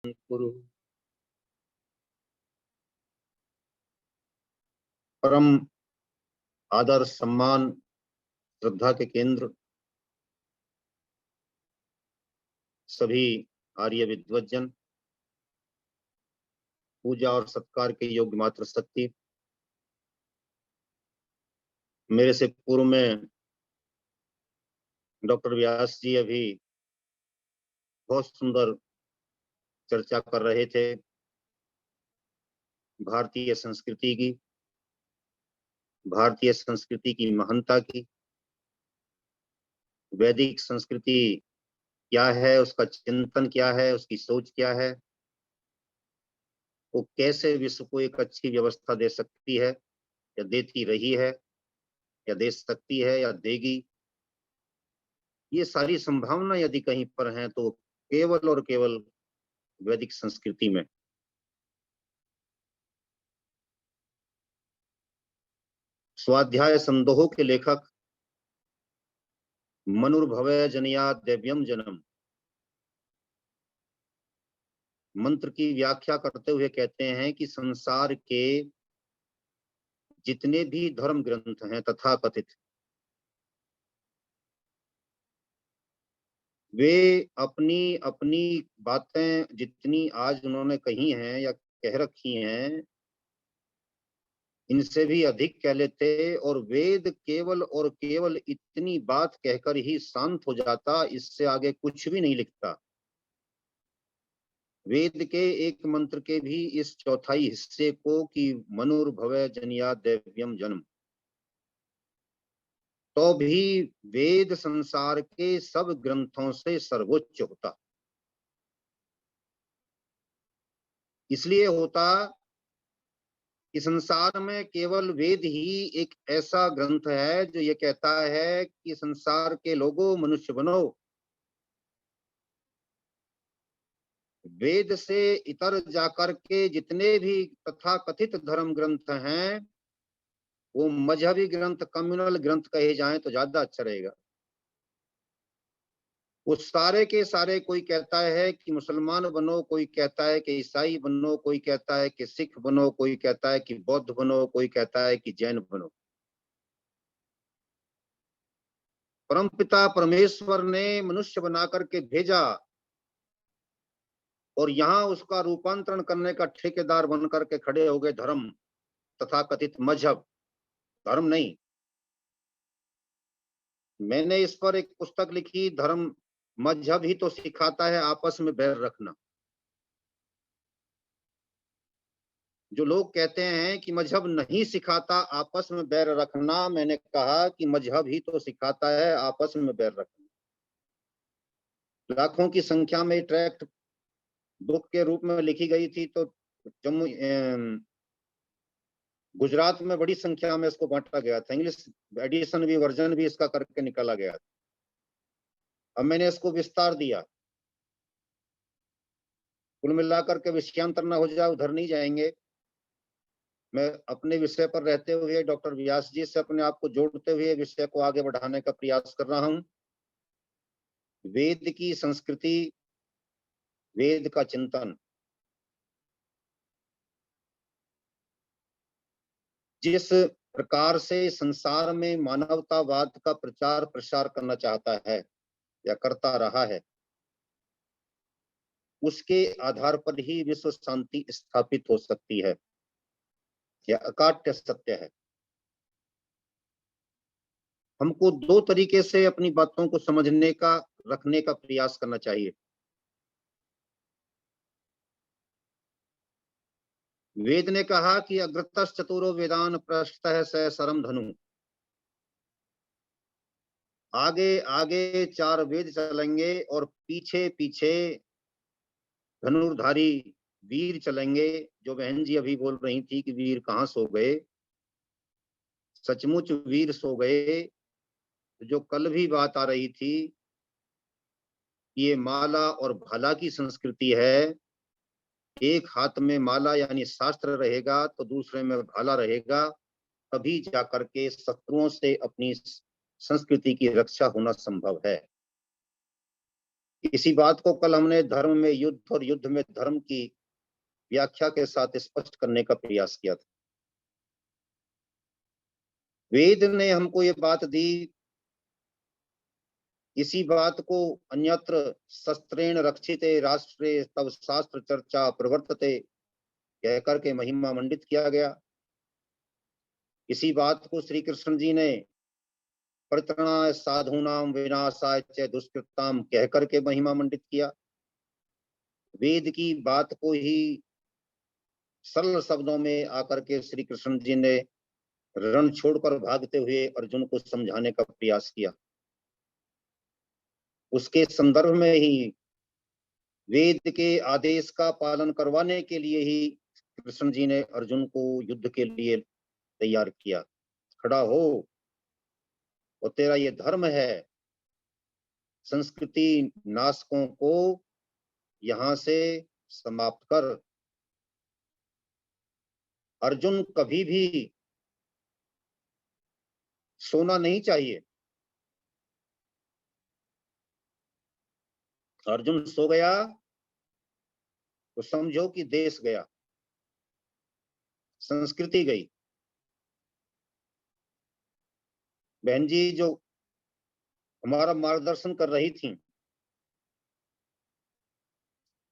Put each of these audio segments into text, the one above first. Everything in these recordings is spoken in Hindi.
कुरु। परम आदर सम्मान श्रद्धा के केंद्र सभी आर्य विद्वज्जन, पूजा और सत्कार के योग्य मात्र शक्ति, मेरे से पूर्व में डॉक्टर व्यास जी अभी बहुत सुंदर चर्चा कर रहे थे भारतीय संस्कृति की, भारतीय संस्कृति की महानता की। वैदिक संस्कृति क्या है, उसका चिंतन क्या है, उसकी सोच क्या है, वो कैसे विश्व को एक अच्छी व्यवस्था दे सकती है या देती रही है या दे सकती है या देगी। ये सारी संभावना यदि कहीं पर है तो केवल और केवल वैदिक संस्कृति में। स्वाध्याय संदोहों के लेखक मनुर्भवय जनया दिव्यम जन्म मंत्र की व्याख्या करते हुए कहते हैं कि संसार के जितने भी धर्म ग्रंथ हैं तथा कथित, वे अपनी अपनी बातें जितनी आज उन्होंने कही हैं या कह रखी हैं, इनसे भी अधिक कह लेते और वेद केवल और केवल इतनी बात कहकर ही शांत हो जाता, इससे आगे कुछ भी नहीं लिखता। वेद के एक मंत्र के भी इस चौथाई हिस्से को कि मनुर्भवय जनिया दैव्यम जन्म, तो भी वेद संसार के सब ग्रंथों से सर्वोच्च होता। इसलिए होता कि संसार में केवल वेद ही एक ऐसा ग्रंथ है जो ये कहता है कि संसार के लोगों मनुष्य बनो। वेद से इतर जाकर के जितने भी तथाकथित धर्म ग्रंथ हैं वो मजहबी ग्रंथ, कम्युनल ग्रंथ कहे जाएं तो ज्यादा अच्छा रहेगा। वो सारे के सारे, कोई कहता है कि मुसलमान बनो, कोई कहता है कि ईसाई बनो, कोई कहता है कि सिख बनो, कोई कहता है कि बौद्ध बनो, कोई कहता है कि जैन बनो। परमपिता परमेश्वर ने मनुष्य बना करके भेजा और यहाँ उसका रूपांतरण करने का ठेकेदार बन करके खड़े हो गए धर्म तथा कथित मजहब, धर्म नहीं। मैंने इस पर एक पुस्तक लिखी, धर्म मजहब ही तो सिखाता है आपस में बैर रखना। जो लोग कहते हैं कि मजहब नहीं सिखाता आपस में बैर रखना, मैंने कहा कि मजहब ही तो सिखाता है आपस में बैर रखना। लाखों की संख्या में ट्रैक्ट बुक के रूप में लिखी गई थी, तो जम्मू गुजरात में बड़ी संख्या में इसको बांटा गया था, इंग्लिश एडिशन भी, वर्जन भी इसका करके निकाला गया था। अब मैंने इसको विस्तार दिया। कुल मिलाकर के विषयांतर न हो जाए, उधर नहीं जाएंगे। मैं अपने विषय पर रहते हुए डॉक्टर व्यास जी से अपने आप को जोड़ते हुए विषय को आगे बढ़ाने का प्रयास कर रहा हूं। वेद की संस्कृति, वेद का चिंतन, जिस प्रकार से संसार में मानवतावाद का प्रचार प्रसार करना चाहता है या करता रहा है, उसके आधार पर ही विश्व शांति स्थापित हो सकती है, यह अकाट्य सत्य है। हमको दो तरीके से अपनी बातों को समझने का, रखने का प्रयास करना चाहिए। वेद ने कहा कि अग्रतश्च चतुरो वेदान प्रस्थः स सरम धनु, आगे आगे चार वेद चलेंगे और पीछे पीछे धनुर्धारी वीर चलेंगे। जो बहन जी अभी बोल रही थी कि वीर कहाँ सो गए, सचमुच वीर सो गए। जो कल भी बात आ रही थी, ये माला और भाला की संस्कृति है। एक हाथ में माला यानी शास्त्र रहेगा तो दूसरे में भाला रहेगा, तभी जाकर के शत्रुओं से अपनी संस्कृति की रक्षा होना संभव है। इसी बात को कल हमने धर्म में युद्ध और युद्ध में धर्म की व्याख्या के साथ स्पष्ट करने का प्रयास किया था। वेद ने हमको ये बात दी, इसी बात को अन्यत्र शस्त्रेण रक्षिते राष्ट्रे तब शास्त्र चर्चा प्रवर्तते कहकर के महिमा मंडित किया गया। इसी बात को श्री कृष्ण जी ने परित्रणाय साधूनाम विनाशाय च दुष्कृताम कहकर के महिमा मंडित किया। वेद की बात को ही सरल शब्दों में आकर के श्री कृष्ण जी ने रण छोड़कर भागते हुए अर्जुन को समझाने का प्रयास किया। उसके संदर्भ में ही वेद के आदेश का पालन करवाने के लिए ही कृष्ण जी ने अर्जुन को युद्ध के लिए तैयार किया। खड़ा हो और तेरा ये धर्म है, संस्कृति नाशकों को यहां से समाप्त कर। अर्जुन कभी भी सोना नहीं चाहिए। अर्जुन सो गया तो समझो कि देश गया, संस्कृति गई। बहन जी जो हमारा मार्गदर्शन कर रही थी,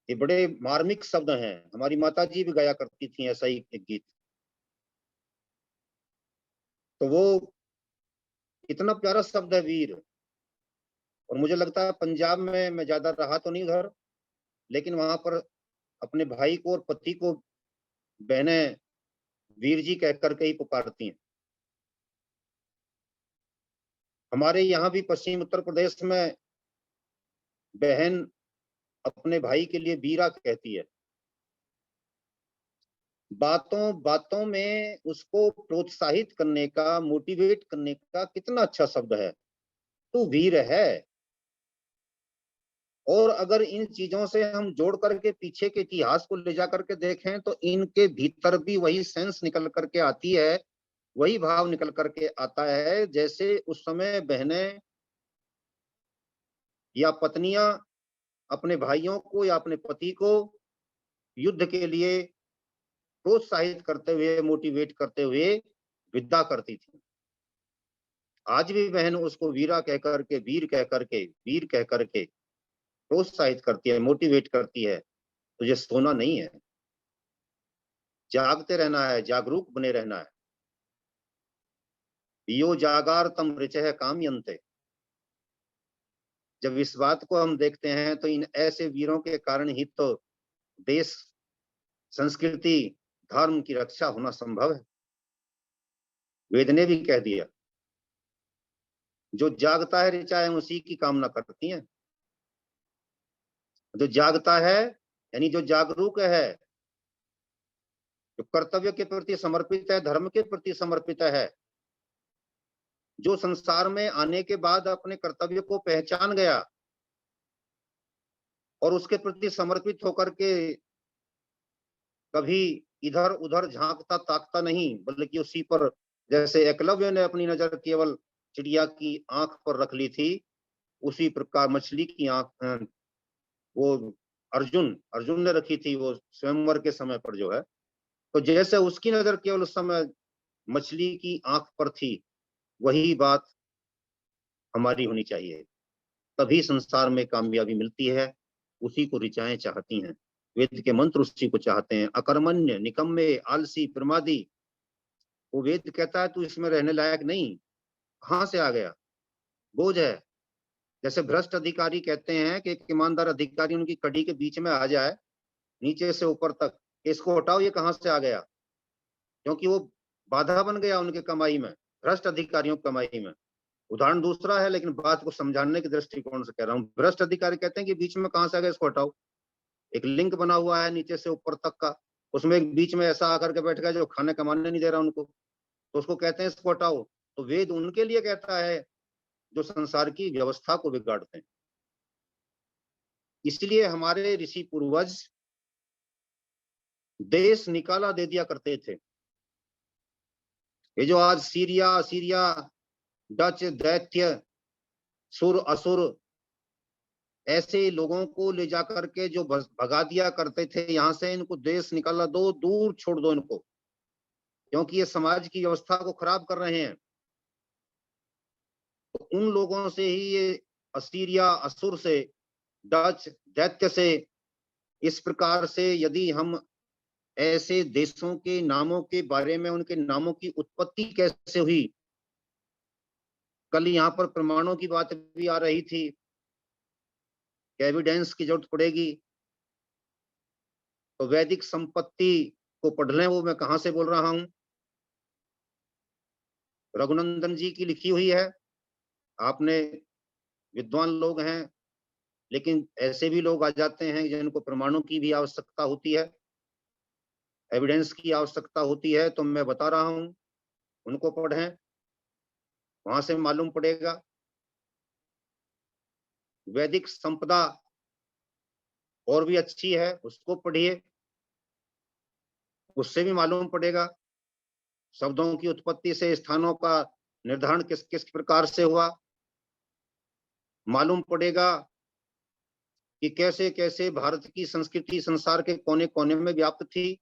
ये बड़े मार्मिक शब्द हैं। हमारी माता जी भी गाया करती थी ऐसा ही एक गीत। तो वो इतना प्यारा शब्द है वीर। और मुझे लगता है पंजाब में, मैं ज्यादा रहा तो नहीं उधर, लेकिन वहां पर अपने भाई को और पति को बहनें वीर जी कह करके ही पुकारती हैं। हमारे यहाँ भी पश्चिम उत्तर प्रदेश में बहन अपने भाई के लिए वीरा कहती है। बातों बातों में उसको प्रोत्साहित करने का, मोटिवेट करने का कितना अच्छा शब्द है, तू वीर है। और अगर इन चीजों से हम जोड़ करके पीछे के इतिहास को ले जा करके देखें तो इनके भीतर भी वही सेंस निकल करके आती है, वही भाव निकल करके आता है। जैसे उस समय बहनें या पत्नियां अपने भाइयों को या अपने पति को युद्ध के लिए प्रोत्साहित करते हुए, मोटिवेट करते हुए विदा करती थी। आज भी बहन उसको वीरा कह करके, वीर कह करके प्रोत्साहित करती है, मोटिवेट करती है। तुझे सोना नहीं है, जागते रहना है, जागरूक बने रहना है। यो जागार तम ऋचः कामयन्ते। जब इस बात को हम देखते हैं तो इन ऐसे वीरों के कारण ही तो देश, संस्कृति, धर्म की रक्षा होना संभव है। वेद ने भी कह दिया, जो जागता है ऋचाएं उसी की कामना करती हैं। जो जागता है यानी जो जागरूक है, जो कर्तव्य के प्रति समर्पित है, धर्म के प्रति समर्पित है, जो संसार में आने के बाद अपने कर्तव्य को पहचान गया और उसके प्रति समर्पित होकर के कभी इधर उधर झांकता ताकता नहीं, बल्कि उसी पर, जैसे एकलव्य ने अपनी नजर केवल चिड़िया की आंख पर रख ली थी, उसी प्रकार मछली की आंख वो अर्जुन अर्जुन ने रखी थी वो स्वयंवर के समय पर जो है। तो जैसे उसकी नजर केवल उस समय मछली की आंख पर थी, वही बात हमारी होनी चाहिए। तभी संसार में कामयाबी मिलती है। उसी को ऋचाएं चाहती हैं, वेद के मंत्र उसी को चाहते हैं। अकर्मण्य, निकम्मे, आलसी, प्रमादी, वो वेद कहता है तू इसमें रहने लायक नहीं, कहां से आ गया, बोझ है। जैसे भ्रष्ट अधिकारी कहते हैं कि एक ईमानदार अधिकारी उनकी कड़ी के बीच में आ जाए, नीचे से ऊपर तक, इसको हटाओ, ये कहां से आ गया, क्योंकि वो बाधा बन गया उनके कमाई में, भ्रष्ट अधिकारियों की कमाई में। उदाहरण दूसरा है, लेकिन बात को समझाने के दृष्टिकोण से कह रहा हूँ। भ्रष्ट अधिकारी कहते हैं कि बीच में कहां से आ गया, इसको हटाओ। एक लिंक बना हुआ है नीचे से ऊपर तक का, उसमें एक बीच में ऐसा आकर के बैठ गया जो खाने कमाने नहीं दे रहा उनको, तो उसको कहते हैं इसको हटाओ। तो वेद उनके लिए कहता है जो संसार की व्यवस्था को बिगाड़ते हैं। इसलिए हमारे ऋषि पूर्वज देश निकाला दे दिया करते थे। ये जो आज सीरिया सीरिया, डच, दैत्य, सुर असुर, ऐसे लोगों को ले जाकर के जो भगा दिया करते थे यहाँ से, इनको देश निकाला दो, दूर छोड़ दो इनको, क्योंकि ये समाज की व्यवस्था को खराब कर रहे हैं। तो उन लोगों से ही ये असीरिया, असुर से, डच दैत्य से, इस प्रकार से यदि हम ऐसे देशों के नामों के बारे में, उनके नामों की उत्पत्ति कैसे हुई, कल यहाँ पर प्रमाणों की बात भी आ रही थी, एविडेंस की जरूरत पड़ेगी, तो वैदिक संपत्ति को पढ़ लें। वो मैं कहां से बोल रहा हूं, रघुनंदन जी की लिखी हुई है। आपने, विद्वान लोग हैं, लेकिन ऐसे भी लोग आ जाते हैं जिनको प्रमाणों की भी आवश्यकता होती है, एविडेंस की आवश्यकता होती है, तो मैं बता रहा हूं, उनको पढ़ें, वहां से मालूम पड़ेगा। वैदिक संपदा और भी अच्छी है, उसको पढ़िए, उससे भी मालूम पड़ेगा शब्दों की उत्पत्ति से स्थानों का निर्धारण किस किस प्रकार से हुआ। मालूम पड़ेगा कि कैसे कैसे भारत की संस्कृति संसार के कोने कोने में व्याप्त थी,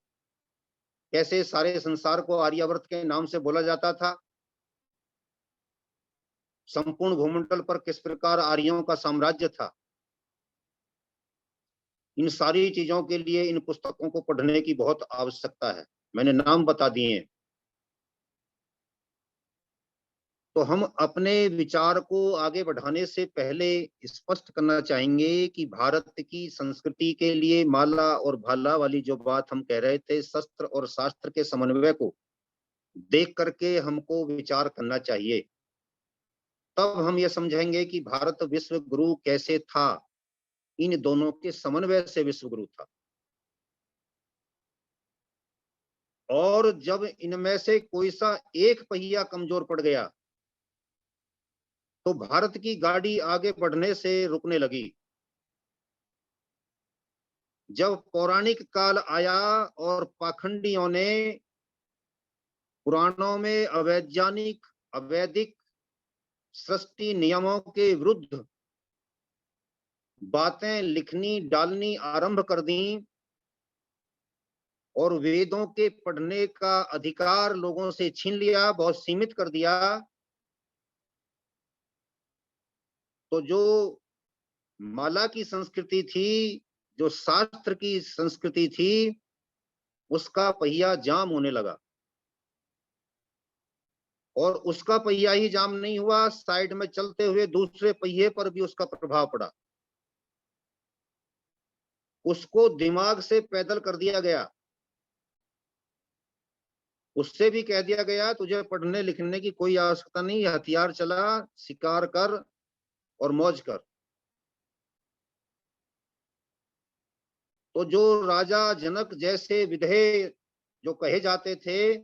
कैसे सारे संसार को आर्यावर्त के नाम से बोला जाता था, संपूर्ण भूमंडल पर किस प्रकार आर्यों का साम्राज्य था। इन सारी चीजों के लिए इन पुस्तकों को पढ़ने की बहुत आवश्यकता है। मैंने नाम बता दिए। तो हम अपने विचार को आगे बढ़ाने से पहले स्पष्ट करना चाहेंगे कि भारत की संस्कृति के लिए माला और भाला वाली जो बात हम कह रहे थे, शस्त्र और शास्त्र के समन्वय को देख करके हमको विचार करना चाहिए। तब हम ये समझेंगे कि भारत विश्व गुरु कैसे था, इन दोनों के समन्वय से विश्व गुरु था। और जब इनमें से कोई सा एक पहिया कमजोर पड़ गया तो भारत की गाड़ी आगे बढ़ने से रुकने लगी। जब पौराणिक काल आया और पाखंडियों ने पुराणों में अवैज्ञानिक, अवैदिक सृष्टि नियमों के विरुद्ध बातें लिखनी डालनी आरंभ कर दी और वेदों के पढ़ने का अधिकार लोगों से छीन लिया, बहुत सीमित कर दिया, तो जो माला की संस्कृति थी, जो शास्त्र की संस्कृति थी, उसका पहिया जाम होने लगा। और उसका पहिया ही जाम नहीं हुआ, साइड में चलते हुए दूसरे पहिए पर भी उसका प्रभाव पड़ा। उसको दिमाग से पैदल कर दिया गया, उससे भी कह दिया गया तुझे पढ़ने लिखने की कोई आवश्यकता नहीं, हथियार चला, शिकार कर और मौज कर। तो जो राजा जनक जैसे विधेय जो कहे जाते थे,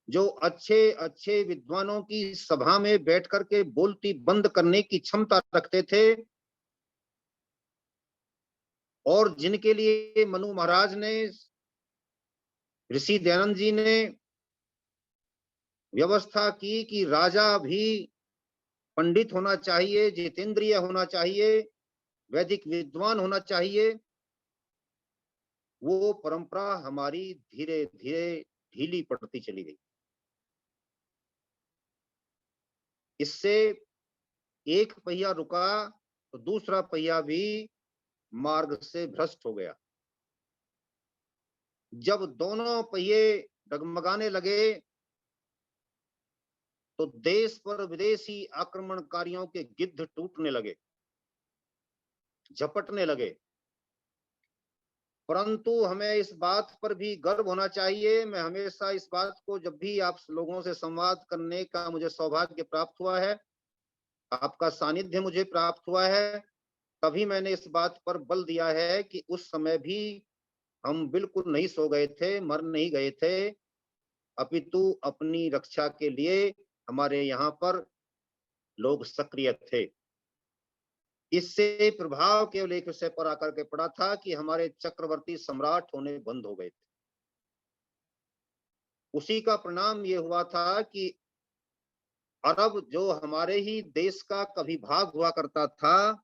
जो अच्छे अच्छे विद्वानों की सभा में बैठ करके बोलती बंद करने की क्षमता रखते थे, और जिनके लिए मनु महाराज ने, ऋषि दयानंद जी ने व्यवस्था की कि राजा भी पंडित होना चाहिए, जितेंद्रिय होना चाहिए, वैदिक विद्वान होना चाहिए, वो परंपरा हमारी धीरे धीरे ढीली पड़ती चली गई। इससे एक पहिया रुका तो दूसरा पहिया भी मार्ग से भ्रष्ट हो गया। जब दोनों पहिए डगमगाने लगे तो देश पर विदेशी आक्रमणकारियों के गिद्ध टूटने लगे, झपटने लगे। परंतु हमें इस बात पर भी गर्व होना चाहिए। मैं हमेशा इस बात को, जब भी आप लोगों से संवाद करने का मुझे सौभाग्य प्राप्त हुआ है, आपका सानिध्य मुझे प्राप्त हुआ है, तभी मैंने इस बात पर बल दिया है कि उस समय भी हम बिल्कुल नहीं सो गए थे, मर नहीं गए थे, अपितु अपनी रक्षा के लिए हमारे यहाँ पर लोग सक्रिय थे। इससे प्रभाव केवल एक विषय पर आकर के पड़ा था कि हमारे चक्रवर्ती सम्राट होने बंद हो गए थे। उसी का परिणाम ये हुआ था कि अरब जो हमारे ही देश का कभी भाग हुआ करता था,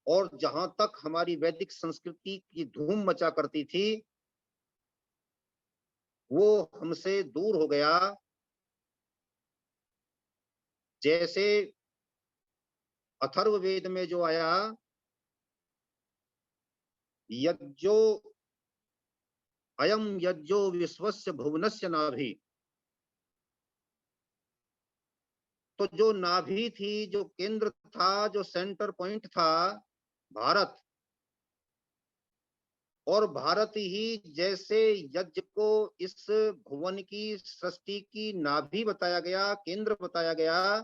और जहां तक हमारी वैदिक संस्कृति की धूम मचा करती थी वो हमसे दूर हो गया। जैसे अथर्ववेद में जो आया, यज्जो अयम यज्जो विश्वस्य भुवनस्य नाभि। तो जो नाभि थी, जो केंद्र था, जो सेंटर पॉइंट था, भारत, और भारत ही जैसे यज्ञ को इस भुवन की सृष्टि की नाभि बताया गया, केंद्र बताया गया,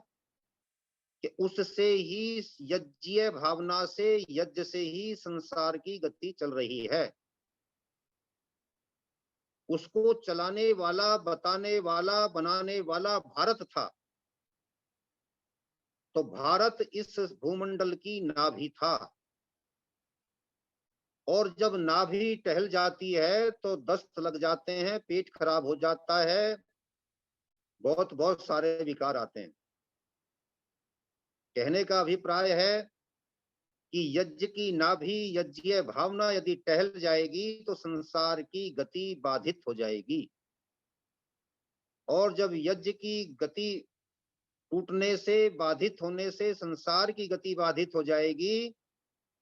कि उससे ही यज्ञीय भावना से, यज्ञ से ही संसार की गति चल रही है। उसको चलाने वाला, बताने वाला, बनाने वाला भारत था। तो भारत इस भूमंडल की नाभि था। और जब नाभि टहल जाती है तो दस्त लग जाते हैं, पेट खराब हो जाता है, बहुत बहुत सारे विकार आते हैं। कहने का अभिप्राय है कि यज्ञ की नाभि, यज्ञीय भावना यदि टहल जाएगी तो संसार की गति बाधित हो जाएगी। और जब यज्ञ की गति टूटने से, बाधित होने से संसार की गति बाधित हो जाएगी,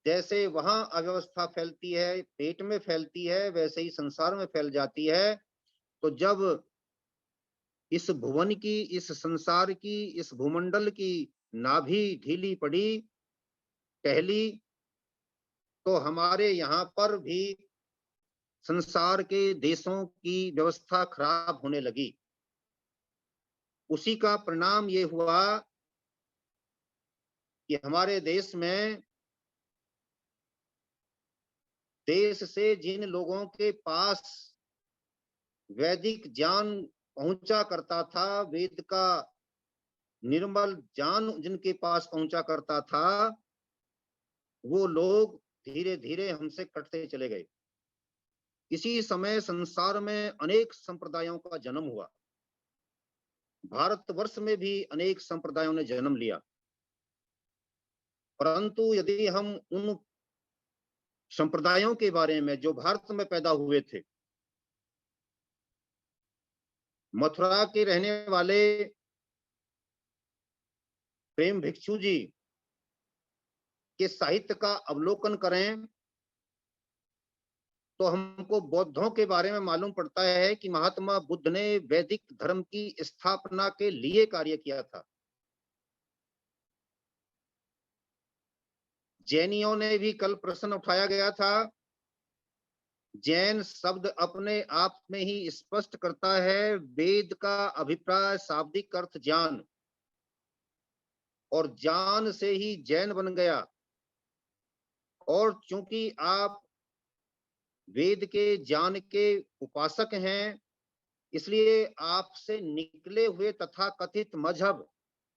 जैसे वहां अव्यवस्था फैलती है, पेट में फैलती है, वैसे ही संसार में फैल जाती है। तो जब इस भुवन की, इस संसार की, इस भूमंडल की नाभि ढीली पड़ी, टहली, तो हमारे यहाँ पर भी संसार के देशों की व्यवस्था खराब होने लगी। उसी का परिणाम ये हुआ कि हमारे देश में, देश से जिन लोगों के पास वैदिक ज्ञान पहुंचा करता था, वेद का निर्मल ज्ञान जिनके पास पहुंचा करता था, वो लोग धीरे धीरे हमसे कटते चले गए। इसी समय संसार में अनेक संप्रदायों का जन्म हुआ। भारतवर्ष में भी अनेक संप्रदायों ने जन्म लिया। परंतु यदि हम उन संप्रदायों के बारे में जो भारत में पैदा हुए थे, मथुरा के रहने वाले प्रेम भिक्षु जी के साहित्य का अवलोकन करें तो हमको बौद्धों के बारे में मालूम पड़ता है कि महात्मा बुद्ध ने वैदिक धर्म की स्थापना के लिए कार्य किया था। जैनियों ने भी कल प्रश्न उठाया गया था। जैन शब्द अपने आप में ही स्पष्ट करता है वेद का अभिप्राय, शाब्दिक अर्थ ज्ञान, और ज्ञान से ही जैन बन गया। और चूंकि आप वेद के ज्ञान के उपासक हैं, इसलिए आपसे निकले हुए तथा कथित मजहब,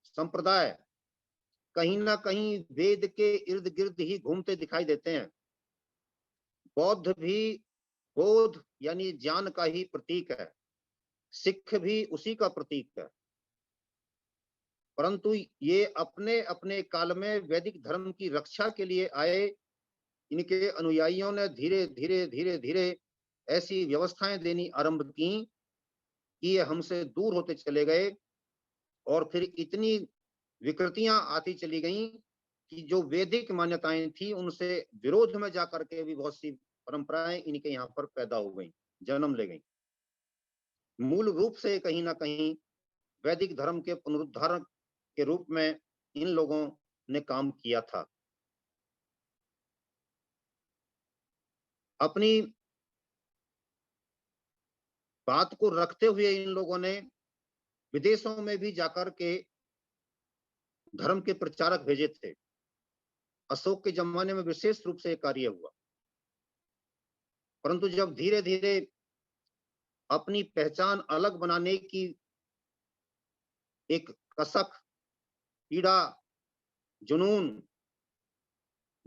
संप्रदाय कहीं ना कहीं वेद के इर्द गिर्द ही घूमते दिखाई देते हैं। बौद्ध भी बोध यानी ज्ञान का ही प्रतीक है, सिख भी उसी का प्रतीक है। परंतु ये अपने अपने काल में वैदिक धर्म की रक्षा के लिए आए। इनके अनुयायियों ने धीरे धीरे धीरे धीरे ऐसी व्यवस्थाएं देनी आरंभ की कि ये हमसे दूर होते चले गए। और फिर इतनी विकृतियां आती चली गईं कि जो वैदिक मान्यताएं थी उनसे विरोध में जाकर के भी बहुत सी परंपराएं इनके यहाँ पर पैदा हो गई, जन्म ले गई। मूल रूप से कहीं ना कहीं वैदिक धर्म के पुनरुद्धार के रूप में इन लोगों ने काम किया था। अपनी बात को रखते हुए इन लोगों ने विदेशों में भी जाकर के धर्म के प्रचारक भेजे थे। अशोक के जमाने में विशेष रूप से कार्य हुआ। परंतु जब धीरे धीरे अपनी पहचान अलग बनाने की एक कसक, पीड़ा, जुनून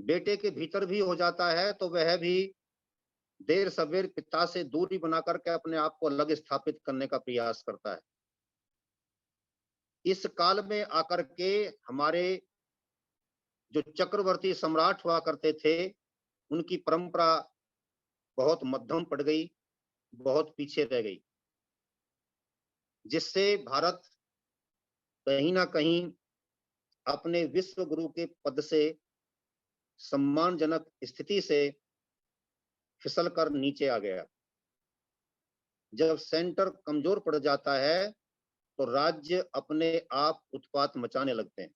बेटे के भीतर भी हो जाता है, तो वह भी देर सवेर पिता से दूरी बना करके अपने आप को अलग स्थापित करने का प्रयास करता है। इस काल में आकर के हमारे जो चक्रवर्ती सम्राट हुआ करते थे, उनकी परंपरा बहुत मध्यम पड़ गई, बहुत पीछे रह गई, जिससे भारत कहीं ना कहीं अपने विश्व गुरु के पद से सम्मानजनक स्थिति से फिसल कर नीचे आ गया। जब सेंटर कमजोर पड़ जाता है तो राज्य अपने आप उत्पात मचाने लगते हैं।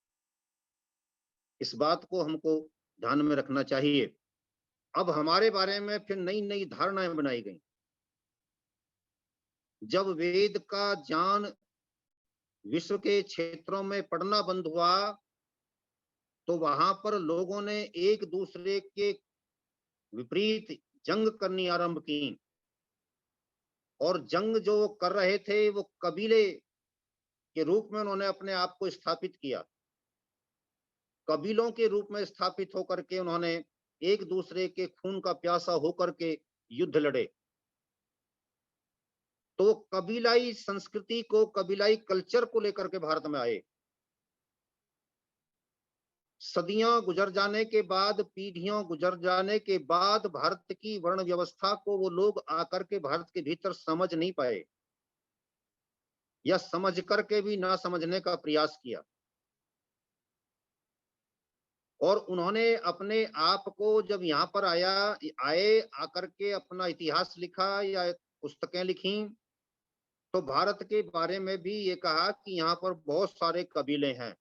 इस बात को हमको ध्यान में रखना चाहिए। अब हमारे बारे में फिर नई नई धारणाएं बनाई गई। जब वेद का ज्ञान विश्व के क्षेत्रों में पढ़ना बंद हुआ तो वहां पर लोगों ने एक दूसरे के विपरीत जंग करनी आरंभ की, और जंग जो कर रहे थे वो कबीले के रूप में उन्होंने अपने आप को स्थापित किया। कबीलों के रूप में स्थापित होकर के उन्होंने एक दूसरे के खून का प्यासा होकर के युद्ध लड़े। तो कबीलाई संस्कृति को, कबीलाई कल्चर को लेकर के भारत में आए। सदियां गुजर जाने के बाद, पीढ़ियों गुजर जाने के बाद भारत की वर्ण व्यवस्था को वो लोग आकर के भारत के भीतर समझ नहीं पाए, या समझ करके भी ना समझने का प्रयास किया। और उन्होंने अपने आप को जब यहाँ पर आए आकर के अपना इतिहास लिखा या पुस्तकें लिखी, तो भारत के बारे में भी ये कहा कि यहाँ पर बहुत सारे कबीले हैं।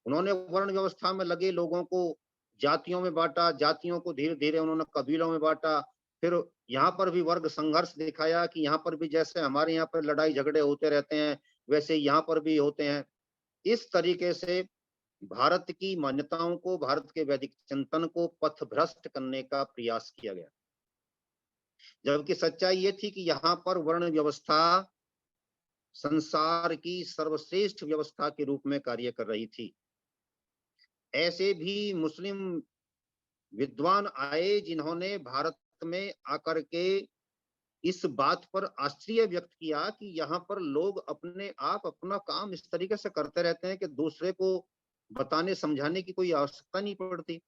उन्होंने वर्ण व्यवस्था में लगे लोगों को जातियों में बांटा, जातियों को धीरे धीरे उन्होंने कबीलों में बांटा। फिर यहाँ पर भी वर्ग संघर्ष दिखाया कि यहाँ पर भी जैसे हमारे यहाँ पर लड़ाई झगड़े होते रहते हैं, वैसे यहाँ पर भी होते हैं। इस तरीके से भारत की मान्यताओं को, भारत के वैदिक चिंतन को पथभ्रष्ट करने का प्रयास किया गया। जबकि सच्चाई ये थी कि यहाँ पर वर्ण व्यवस्था संसार की सर्वश्रेष्ठ व्यवस्था के रूप में कार्य कर रही थी। ऐसे भी मुस्लिम विद्वान आए जिन्होंने भारत में आकर के इस बात पर आश्चर्य व्यक्त किया कि यहाँ पर लोग अपने आप अपना काम इस तरीके से करते रहते हैं कि दूसरे को बताने समझाने की कोई आवश्यकता नहीं पड़ती।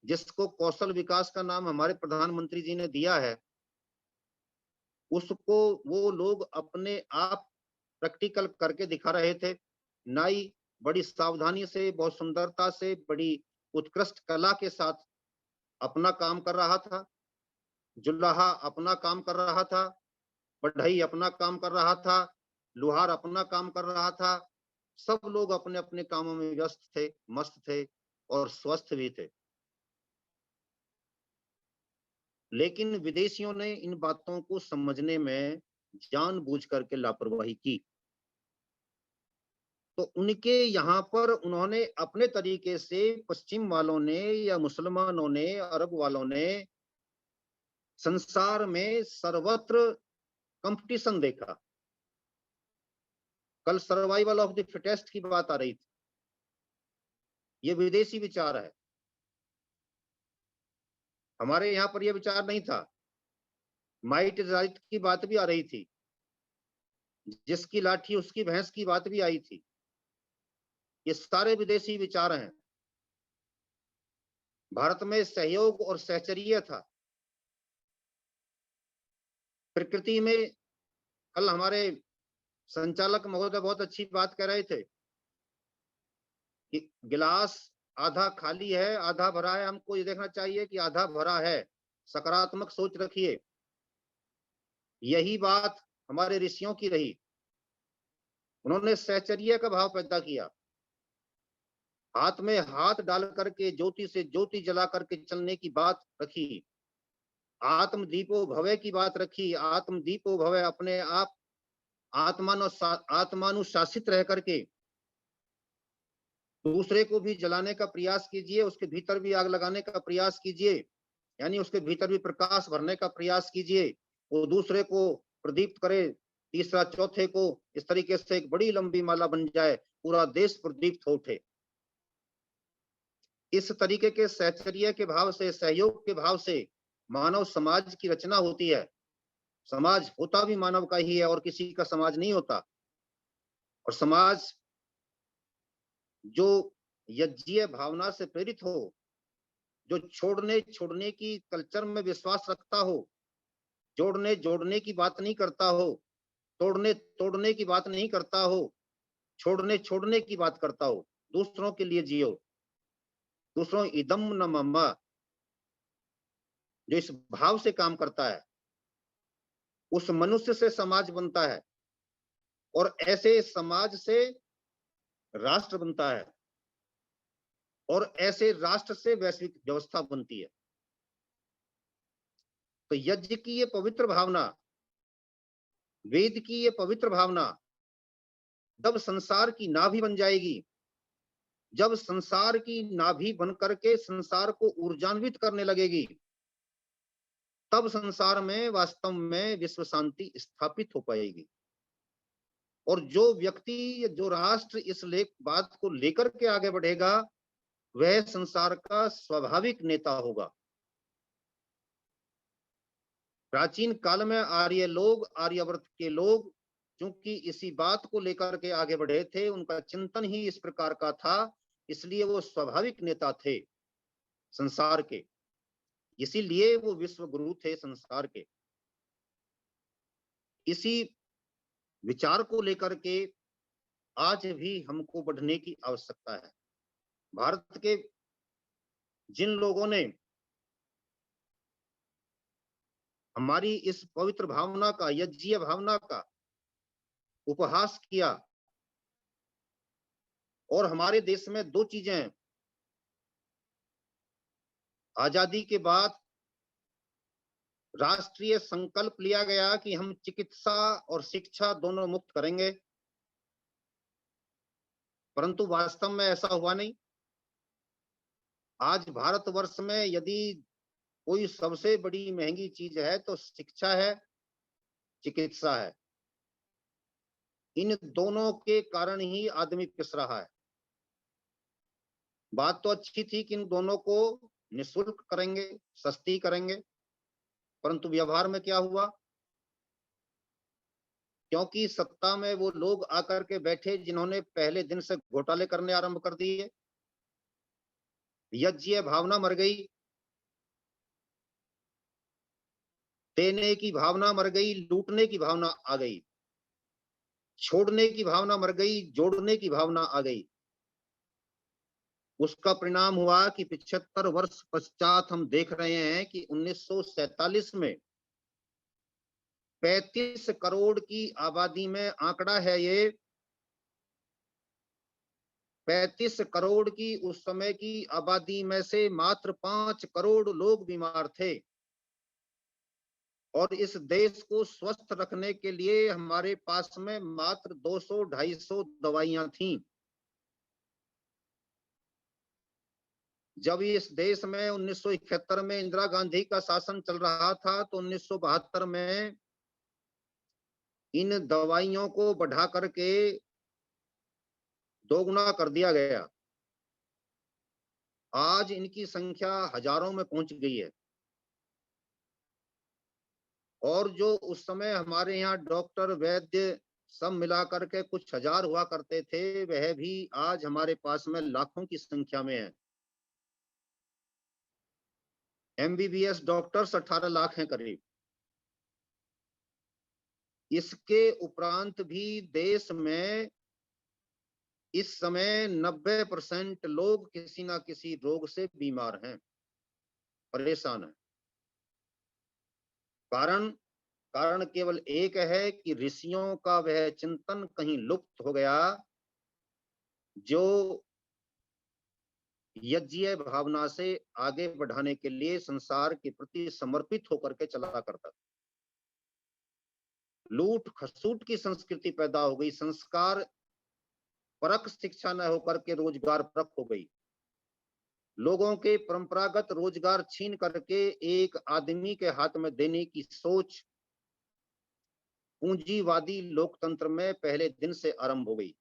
जिसको कौशल विकास का नाम हमारे प्रधानमंत्री जी ने दिया है, उसको वो लोग अपने आप प्रैक्टिकल करके दिखा रहे थे। नाई बड़ी सावधानी से, बहुत सुंदरता से, बड़ी उत्कृष्ट कला के साथ अपना काम कर रहा था। जुल्लाहा अपना काम कर रहा था, बढ़ई अपना काम कर रहा था, लुहार अपना काम कर रहा था। सब लोग अपने अपने कामों में व्यस्त थे, मस्त थे और स्वस्थ भी थे। लेकिन विदेशियों ने इन बातों को समझने में जानबूझ करके लापरवाही की। तो उनके यहाँ पर उन्होंने अपने तरीके से, पश्चिम वालों ने या मुसलमानों ने, अरब वालों ने संसार में सर्वत्र कंपटीशन देखा। कल सर्वाइवल ऑफ द फिटेस्ट की बात आ रही थी। ये विदेशी विचार है, हमारे यहाँ पर यह विचार नहीं था। माइट राइट की बात भी आ रही थी, जिसकी लाठी उसकी भैंस की बात भी आई थी। ये सारे विदेशी विचार हैं। भारत में सहयोग और सहचर्य था। प्रकृति में, कल हमारे संचालक महोदय बहुत अच्छी बात कह रहे थे कि गिलास आधा खाली है आधा भरा है। हमको ये देखना चाहिए कि आधा भरा है, सकारात्मक सोच रखिए। यही बात हमारे ऋषियों की रही। उन्होंने सहचर्य का भाव पैदा किया, हाथ में हाथ डाल करके ज्योति से ज्योति जला करके चलने की बात रखी, आत्मदीपो भवे की बात रखी। आत्मदीपो भवे, अपने आप आत्मानुशासित रह करके दूसरे को भी जलाने का प्रयास कीजिए, उसके भीतर भी आग लगाने का प्रयास कीजिए, यानी उसके भीतर भी प्रकाश भरने का प्रयास कीजिए। वो दूसरे को प्रदीप्त करे, तीसरा चौथे को, इस तरीके से एक बड़ी लंबी माला बन जाए, पूरा देश प्रदीप्त हो उठे। इस तरीके के सहचर्य के भाव से, सहयोग के भाव से मानव समाज की रचना होती है। समाज होता भी मानव का ही है और किसी का समाज नहीं होता। और समाज जो यज्ञीय भावना से प्रेरित हो, जो छोड़ने छोड़ने की कल्चर में विश्वास रखता हो, जोड़ने जोड़ने की बात नहीं करता हो, तोड़ने तोड़ने की बात नहीं करता हो, छोड़ने छोड़ने की बात करता हो, दूसरों के लिए जियो, दूसरों इदम न मम्मा, जो इस भाव से काम करता है, उस मनुष्य से समाज बनता है और ऐसे समाज से राष्ट्र बनता है और ऐसे राष्ट्र से वैश्विक व्यवस्था बनती है। तो यज्ञ की ये पवित्र भावना, वेद की ये पवित्र भावना जब संसार की नाभि बन जाएगी, जब संसार की नाभि बन करके संसार को ऊर्जान्वित करने लगेगी, तब संसार में वास्तव में विश्व शांति स्थापित हो पाएगी। और जो व्यक्ति, जो राष्ट्र इस बात को लेकर के आगे बढ़ेगा, वह संसार का स्वाभाविक नेता होगा। प्राचीन काल में आर्य लोग, आर्यवर्त के लोग, क्योंकि इसी बात को लेकर के आगे बढ़े थे, उनका चिंतन ही इस प्रकार का था, इसलिए वो स्वाभाविक नेता थे संसार के, इसीलिए वो विश्व गुरु थे संसार के। इसी विचार को लेकर के आज भी हमको बढ़ने की आवश्यकता है। भारत के जिन लोगों ने हमारी इस पवित्र भावना का, यज्ञीय भावना का उपहास किया, और हमारे देश में दो चीजें हैं। आजादी के बाद राष्ट्रीय संकल्प लिया गया कि हम चिकित्सा और शिक्षा दोनों मुक्त करेंगे, परंतु वास्तव में ऐसा हुआ नहीं। आज भारतवर्ष में यदि कोई सबसे बड़ी महंगी चीज है तो शिक्षा है, चिकित्सा है। इन दोनों के कारण ही आदमी पिस रहा है। बात तो अच्छी थी कि इन दोनों को निःशुल्क करेंगे, सस्ती करेंगे, परंतु व्यवहार में क्या हुआ? क्योंकि सत्ता में वो लोग आकर के बैठे जिन्होंने पहले दिन से घोटाले करने आरंभ कर दिए, यज्ञीय भावना मर गई, देने की भावना मर गई, लूटने की भावना आ गई, छोड़ने की भावना मर गई, जोड़ने की भावना आ गई। उसका परिणाम हुआ कि 75 वर्ष पश्चात हम देख रहे हैं कि 1947 में 35 करोड़ की आबादी में आंकड़ा है ये, 35 करोड़ की उस समय की आबादी में से मात्र 5 करोड़ लोग बीमार थे, और इस देश को स्वस्थ रखने के लिए हमारे पास में मात्र 200-250 दवाइयां थीं। जब इस देश में 1971 में इंदिरा गांधी का शासन चल रहा था, तो 1972 में इन दवाइयों को बढ़ा करके दोगुना कर दिया गया। आज इनकी संख्या हजारों में पहुंच गई है, और जो उस समय हमारे यहाँ डॉक्टर, वैद्य सब मिला करके कुछ हजार हुआ करते थे, वह भी आज हमारे पास में लाखों की संख्या में है। MBBS डॉक्टर्स 18 लाख हैं करीब। इसके उपरांत भी देश में इस समय 90% लोग किसी ना किसी रोग से बीमार हैं, परेशान हैं। कारण कारण केवल एक है कि ऋषियों का वह चिंतन कहीं लुप्त हो गया, जो यज्ञीय भावना से आगे बढ़ाने के लिए संसार के प्रति समर्पित होकर के चला करता था। लूट खसूट की संस्कृति पैदा हो गई, संस्कार परक शिक्षा न होकर के रोजगार परक हो गई। लोगों के परंपरागत रोजगार छीन करके एक आदमी के हाथ में देने की सोच पूंजीवादी लोकतंत्र में पहले दिन से आरंभ हो गई।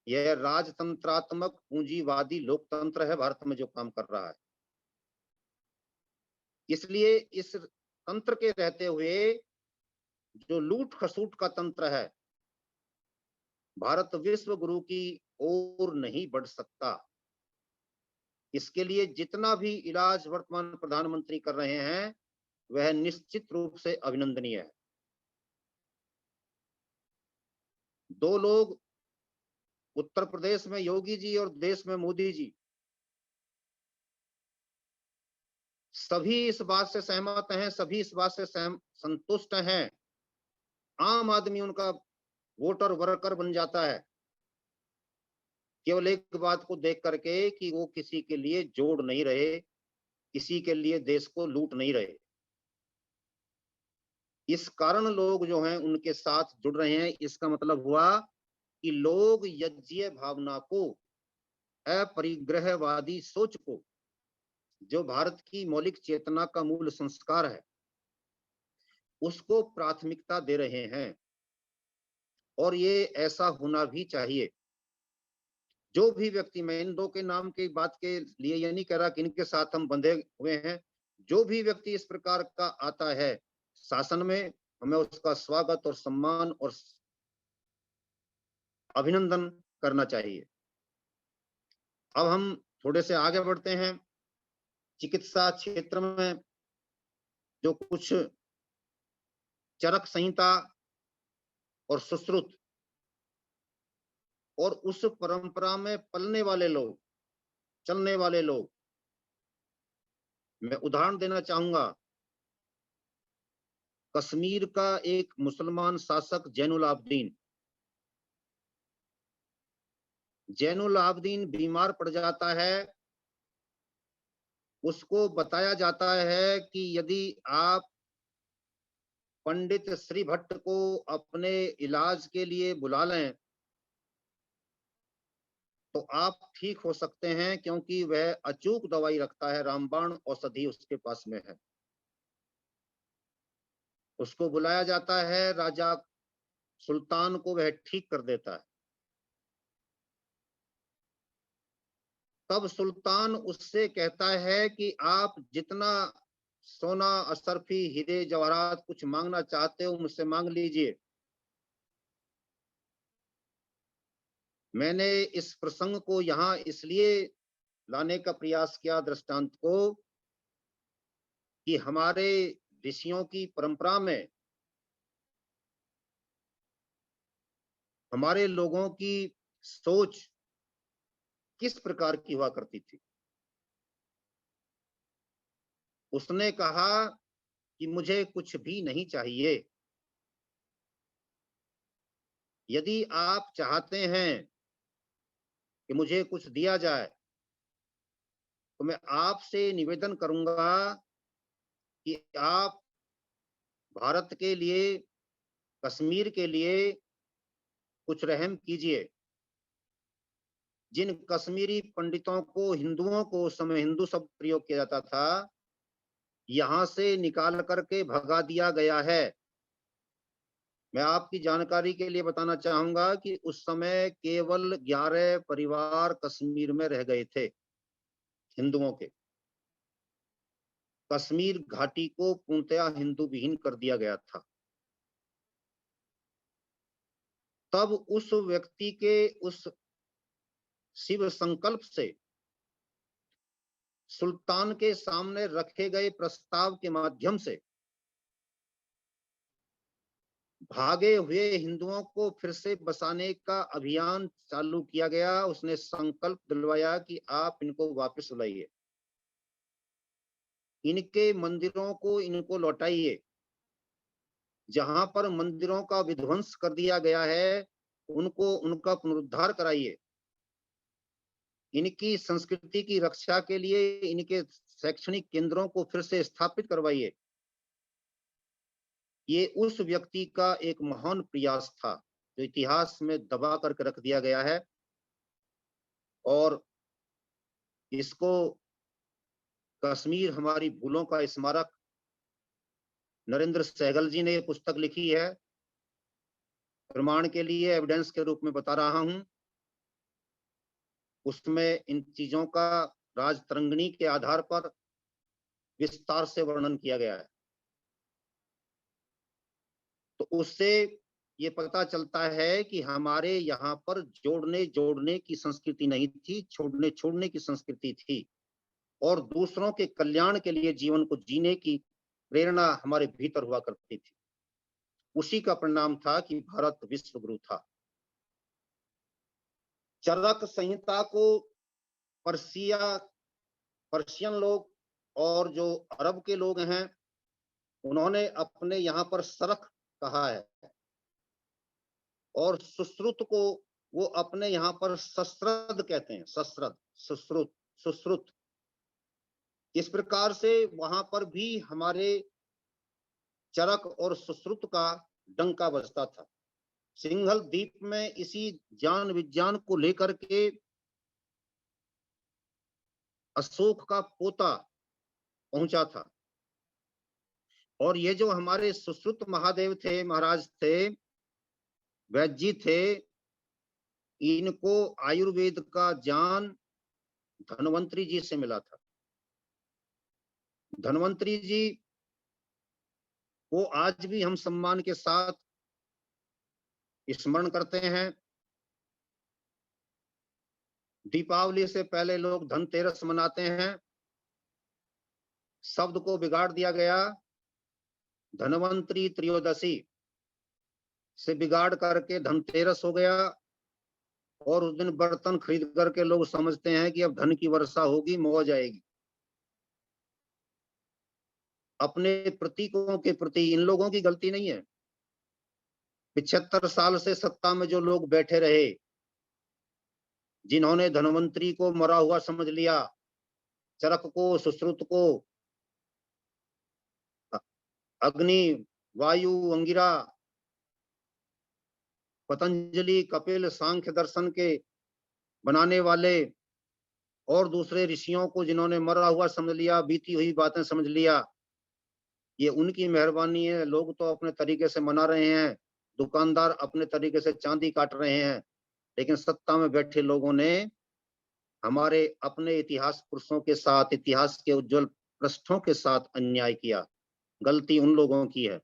यह राजतंत्रात्मक पूंजीवादी लोकतंत्र है भारत में जो काम कर रहा है। इसलिए इस तंत्र के रहते हुए जो लूट खसूट का तंत्र है, भारत विश्व गुरु की ओर नहीं बढ़ सकता। इसके लिए जितना भी इलाज वर्तमान प्रधानमंत्री कर रहे हैं वह निश्चित रूप से अभिनंदनीय है। दो लोग, उत्तर प्रदेश में योगी जी और देश में मोदी जी, सभी इस बात से सहमत हैं, सभी इस बात से संतुष्ट हैं, आम आदमी उनका वोटर वर्कर बन जाता है केवल एक बात को देख करके कि वो किसी के लिए जोड़ नहीं रहे, किसी के लिए देश को लूट नहीं रहे। इस कारण लोग जो हैं उनके साथ जुड़ रहे हैं। इसका मतलब हुआ कि लोग यज्ञीय भावना को, अपरिग्रहवादी सोच को, जो भारत की मौलिक चेतना का मूल संस्कार है, उसको प्राथमिकता दे रहे हैं। और ये ऐसा होना भी चाहिए। जो भी व्यक्ति, मैं इन दो के नाम की बात के लिए ये नहीं कह रहा कि इनके साथ हम बंधे हुए हैं, जो भी व्यक्ति इस प्रकार का आता है शासन में, हमें उसका स्वागत और सम्मान और अभिनंदन करना चाहिए। अब हम थोड़े से आगे बढ़ते हैं। चिकित्सा क्षेत्र में जो कुछ चरक संहिता और सुश्रुत और उस परंपरा में पलने वाले लोग, चलने वाले लोग, मैं उदाहरण देना चाहूंगा। कश्मीर का एक मुसलमान शासक जैनुल आबदीन, जैनुल आबदीन बीमार पड़ जाता है। उसको बताया जाता है कि यदि आप पंडित श्री भट्ट को अपने इलाज के लिए बुला लें तो आप ठीक हो सकते हैं, क्योंकि वह अचूक दवाई रखता है, रामबाण औषधि उसके पास में है। उसको बुलाया जाता है, राजा सुल्तान को वह ठीक कर देता है। तब सुल्तान उससे कहता है कि आप जितना सोना, अशरफी, हीरे जवाहरात कुछ मांगना चाहते हो मुझसे मांग लीजिए। मैंने इस प्रसंग को यहाँ इसलिए लाने का प्रयास किया, दृष्टांत को, कि हमारे ऋषियों की परंपरा में हमारे लोगों की सोच किस प्रकार की हुआ करती थी। उसने कहा कि मुझे कुछ भी नहीं चाहिए। यदि आप चाहते हैं कि मुझे कुछ दिया जाए तो मैं आपसे निवेदन करूंगा कि आप भारत के लिए, कश्मीर के लिए कुछ रहम कीजिए। जिन कश्मीरी पंडितों को, हिंदुओं को, उस समय हिंदू शब्द प्रयोग किया जाता था, यहां से निकाल करके भगा दिया गया है। मैं आपकी जानकारी के लिए बताना चाहूंगा कि उस समय केवल 11 परिवार कश्मीर में रह गए थे हिंदुओं के। कश्मीर घाटी को पूर्णतया हिंदू विहीन कर दिया गया था। तब उस व्यक्ति के उस शिव संकल्प से सुल्तान के सामने रखे गए प्रस्ताव के माध्यम से भागे हुए हिंदुओं को फिर से बसाने का अभियान चालू किया गया। उसने संकल्प दिलवाया कि आप इनको वापस लाइए, इनके मंदिरों को इनको लौटाइए, जहां पर मंदिरों का विध्वंस कर दिया गया है उनको, उनका पुनरुद्धार कराइए, इनकी संस्कृति की रक्षा के लिए इनके शैक्षणिक केंद्रों को फिर से स्थापित करवाइए। ये उस व्यक्ति का एक महान प्रयास था जो इतिहास में दबा करके रख दिया गया है। और इसको कश्मीर हमारी भूलों का स्मारक, नरेंद्र सहगल जी ने पुस्तक लिखी है। प्रमाण के लिए, एविडेंस के रूप में बता रहा हूं। उसमें इन चीजों का राजतरंगिणी के आधार पर विस्तार से वर्णन किया गया है। तो उससे ये पता चलता है कि हमारे यहाँ पर जोड़ने जोड़ने की संस्कृति नहीं थी, छोड़ने छोड़ने की संस्कृति थी, और दूसरों के कल्याण के लिए जीवन को जीने की प्रेरणा हमारे भीतर हुआ करती थी। उसी का परिणाम था कि भारत विश्व गुरु था। चरक संहिता को पर्शियन लोग और जो अरब के लोग हैं, उन्होंने अपने यहाँ पर सरक कहा है, और सुश्रुत को वो अपने यहाँ पर सश्रद कहते हैं। सश्रद, सुश्रुत, सुश्रुत। इस प्रकार से वहां पर भी हमारे चरक और सुश्रुत का डंका बजता था। सिंघल द्वीप में इसी ज्ञान विज्ञान को लेकर के अशोक का पोता पहुंचा था, और ये जो हमारे सुश्रुत महादेव थे, महाराज थे, वैद्य जी थे, इनको आयुर्वेद का ज्ञान धन्वंतरी जी से मिला था। धन्वंतरी जी को आज भी हम सम्मान के साथ स्मरण करते हैं। दीपावली से पहले लोग धनतेरस मनाते हैं। शब्द को बिगाड़ दिया गया, धनवंतरी त्रयोदशी से बिगाड़ करके धनतेरस हो गया, और उस दिन बर्तन खरीद करके लोग समझते हैं कि अब धन की वर्षा होगी, मौज आएगी। अपने प्रतीकों के प्रति इन लोगों की गलती नहीं है। 75 साल से सत्ता में जो लोग बैठे रहे, जिन्होंने धनवंतरी को मरा हुआ समझ लिया, चरक को, सुश्रुत को, अग्नि, वायु, अंगिरा, पतंजलि, कपिल, सांख्य दर्शन के बनाने वाले, और दूसरे ऋषियों को जिन्होंने मरा हुआ समझ लिया, बीती हुई बातें समझ लिया, ये उनकी मेहरबानी है। लोग तो अपने तरीके से मना रहे हैं, दुकानदार अपने तरीके से चांदी काट रहे हैं, लेकिन सत्ता में बैठे लोगों ने हमारे अपने इतिहास पुरुषों के साथ, इतिहास के उज्जवल पृष्ठों के साथ अन्याय किया। गलती उन लोगों की है।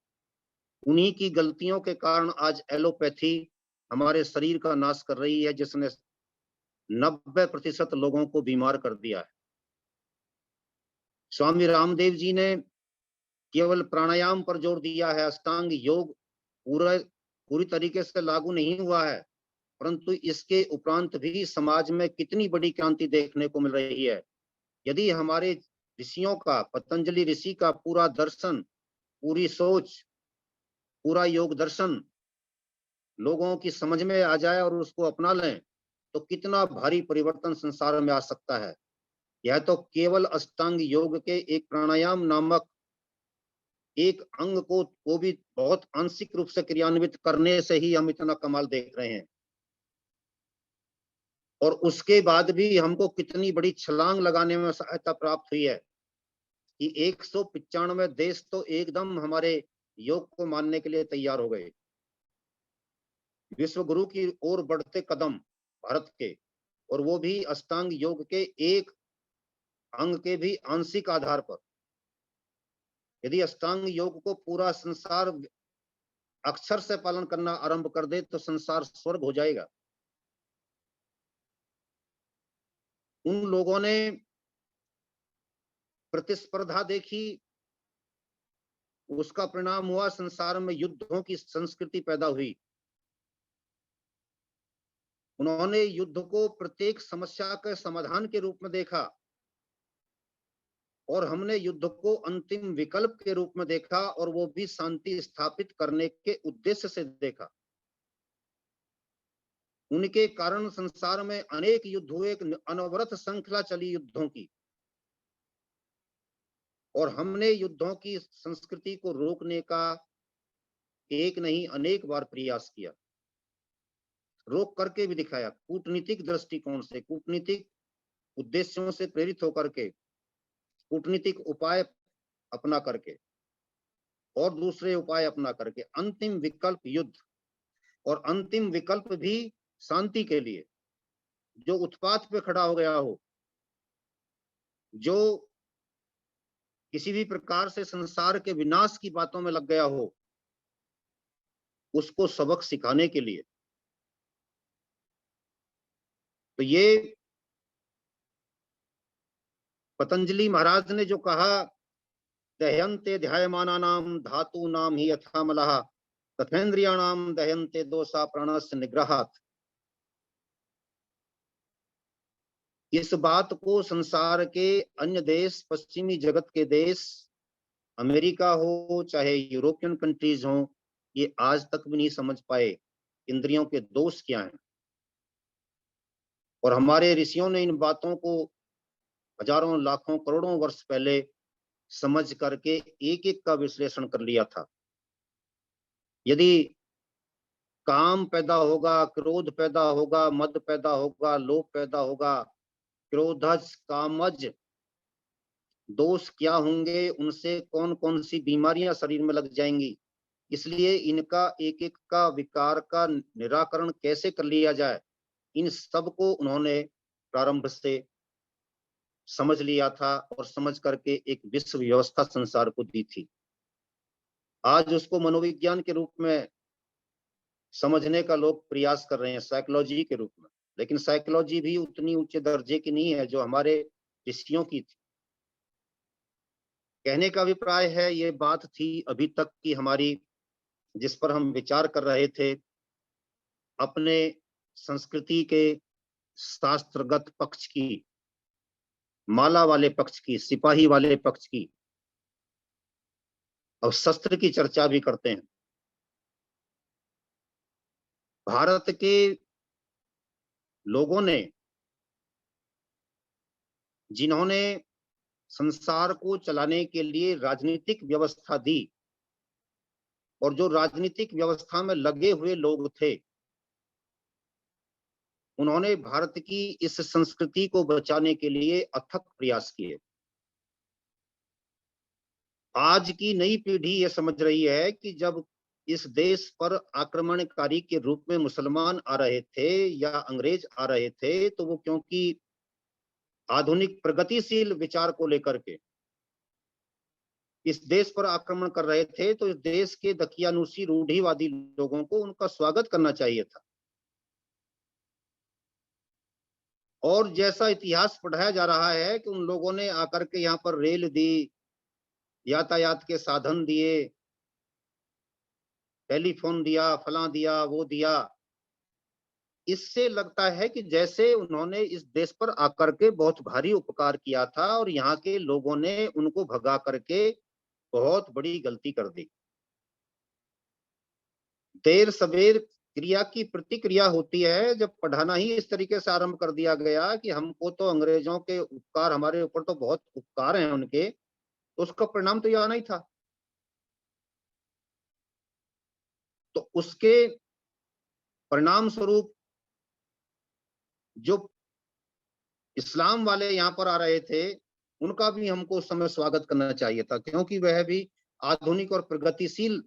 उन्हीं की गलतियों के कारण आज एलोपैथी हमारे शरीर का नाश कर रही है, जिसने 90% लोगों को बीमार कर दिया है। स्वामी रामदेव जी ने केवल प्राणायाम पर जोर दिया है। अष्टांग योग पूरी तरीके से लागू नहीं हुआ है, परंतु इसके उपरांत भी समाज में कितनी बड़ी क्रांति देखने को मिल रही है। यदि हमारे ऋषियों का, पतंजलि ऋषि का पूरा दर्शन, पूरी सोच, पूरा योग दर्शन लोगों की समझ में आ जाए और उसको अपना लें, तो कितना भारी परिवर्तन संसार में आ सकता है। यह तो केवल अष्टांग योग के एक प्राणायाम नामक एक अंग को, वो भी बहुत आंशिक रूप से क्रियान्वित करने से ही हम इतना कमाल देख रहे हैं। और उसके बाद भी हमको कितनी बड़ी छलांग लगाने में सहायता प्राप्त हुई है कि 195 देश तो एकदम हमारे योग को मानने के लिए तैयार हो गए। विश्व गुरु की ओर बढ़ते कदम भारत के, और वो भी अष्टांग योग के एक अंग के भी आंशिक आधार पर। यदि अष्टांग योग को पूरा संसार अक्षर से पालन करना आरंभ कर दे तो संसार स्वर्ग हो जाएगा। उन लोगों ने प्रतिस्पर्धा देखी, उसका परिणाम हुआ संसार में युद्धों की संस्कृति पैदा हुई। उन्होंने युद्ध को प्रत्येक समस्या के समाधान के रूप में देखा, और हमने युद्ध को अंतिम विकल्प के रूप में देखा, और वो भी शांति स्थापित करने के उद्देश्य से देखा। उनके कारण संसार में अनेक युद्ध हुए, एक अनवरत श्रृंखला चली युद्धों की, और हमने युद्धों की संस्कृति को रोकने का एक नहीं अनेक बार प्रयास किया, रोक करके भी दिखाया। कूटनीतिक दृष्टिकोण से, कूटनीतिक उद्देश्यों से प्रेरित होकर के, कूटनीतिक उपाय अपना करके और दूसरे उपाय अपना करके, अंतिम विकल्प युद्ध, और अंतिम विकल्प भी शांति के लिए। जो उत्पात पे खड़ा हो गया हो, जो किसी भी प्रकार से संसार के विनाश की बातों में लग गया हो, उसको सबक सिखाने के लिए। तो ये पतंजलि महाराज ने जो कहा, दह्यन्ते ध्यायमानानां धातूनां हि यथा मलः तथेन्द्रियाणां दह्यन्ते दोषा प्राणस्य निग्रहात्। इस बात को संसार के अन्य देश, पश्चिमी जगत के देश, अमेरिका हो चाहे यूरोपियन कंट्रीज हो, ये आज तक भी नहीं समझ पाए इंद्रियों के दोष क्या हैं। और हमारे ऋषियों ने इन बातों को हजारों लाखों करोड़ों वर्ष पहले समझ करके एक एक का विश्लेषण कर लिया था। यदि काम पैदा होगा, क्रोध पैदा होगा, मद पैदा होगा, लोभ पैदा होगा, क्रोधज कामज दोष क्या होंगे, उनसे कौन कौन सी बीमारियां शरीर में लग जाएंगी। इसलिए इनका एक एक का विकार का निराकरण कैसे कर लिया जाए, इन सब को उन्होंने प्रारंभ से समझ लिया था और समझ करके एक विश्व व्यवस्था संसार को दी थी। आज उसको मनोविज्ञान के रूप में समझने का लोग प्रयास कर रहे हैं, साइकोलॉजी के रूप में। लेकिन साइकोलॉजी भी उतनी ऊंचे दर्जे की नहीं है जो हमारे ऋषियों की थी। कहने का अभिप्राय है, ये बात थी अभी तक की हमारी, जिस पर हम विचार कर रहे थे, अपने संस्कृति के शास्त्रगत पक्ष की, माला वाले पक्ष की, सिपाही वाले पक्ष की, और शस्त्र की चर्चा भी करते हैं। भारत के लोगों ने, जिन्होंने संसार को चलाने के लिए राजनीतिक व्यवस्था दी, और जो राजनीतिक व्यवस्था में लगे हुए लोग थे, उन्होंने भारत की इस संस्कृति को बचाने के लिए अथक प्रयास किए। आज की नई पीढ़ी यह समझ रही है कि जब इस देश पर आक्रमणकारी के रूप में मुसलमान आ रहे थे या अंग्रेज आ रहे थे, तो वो क्योंकि आधुनिक प्रगतिशील विचार को लेकर के इस देश पर आक्रमण कर रहे थे, तो इस देश के दकियानुसी रूढ़िवादी लोगों को उनका स्वागत करना चाहिए था। और जैसा इतिहास पढ़ाया जा रहा है कि उन लोगों ने आकर के यहाँ पर रेल दी, यातायात के साधन दिए, टेलीफोन दिया, फलां दिया, वो दिया, इससे लगता है कि जैसे उन्होंने इस देश पर आकर के बहुत भारी उपकार किया था और यहाँ के लोगों ने उनको भगा करके बहुत बड़ी गलती कर दी। देर सबेर क्रिया की प्रतिक्रिया होती है। जब पढ़ाना ही इस तरीके से आरंभ कर दिया गया कि हमको तो अंग्रेजों के उपकार, हमारे ऊपर तो बहुत उपकार हैं उनके, तो उसका परिणाम तो ये आना ही था। तो उसके परिणाम स्वरूप जो इस्लाम वाले यहाँ पर आ रहे थे, उनका भी हमको उस समय स्वागत करना चाहिए था, क्योंकि वह भी आधुनिक और प्रगतिशील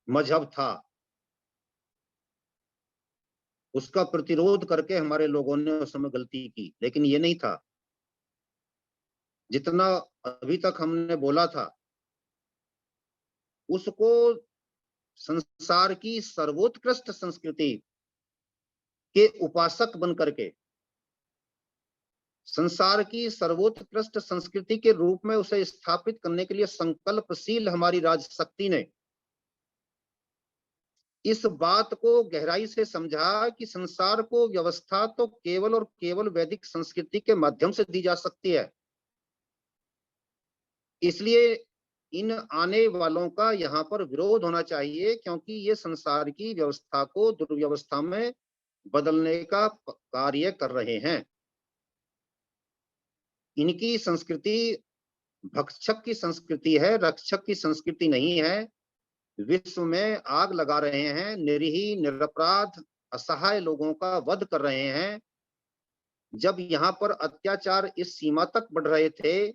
मजहब था। उसका प्रतिरोध करके हमारे लोगों ने उस समय गलती की, लेकिन ये नहीं था। जितना अभी तक हमने बोला था, उसको संसार की सर्वोत्कृष्ट संस्कृति के उपासक बन करके, संसार की सर्वोत्कृष्ट संस्कृति के रूप में उसे स्थापित करने के लिए संकल्पशील हमारी राजशक्ति ने इस बात को गहराई से समझा कि संसार को व्यवस्था तो केवल और केवल वैदिक संस्कृति के माध्यम से दी जा सकती है। इसलिए इन आने वालों का यहाँ पर विरोध होना चाहिए, क्योंकि ये संसार की व्यवस्था को दुर्व्यवस्था में बदलने का कार्य कर रहे हैं। इनकी संस्कृति भक्षक की संस्कृति है, रक्षक की संस्कृति नहीं है। विश्व में आग लगा रहे हैं, निरीह निरपराध असहाय लोगों का वध कर रहे हैं। जब यहाँ पर अत्याचार इस सीमा तक बढ़ रहे थे,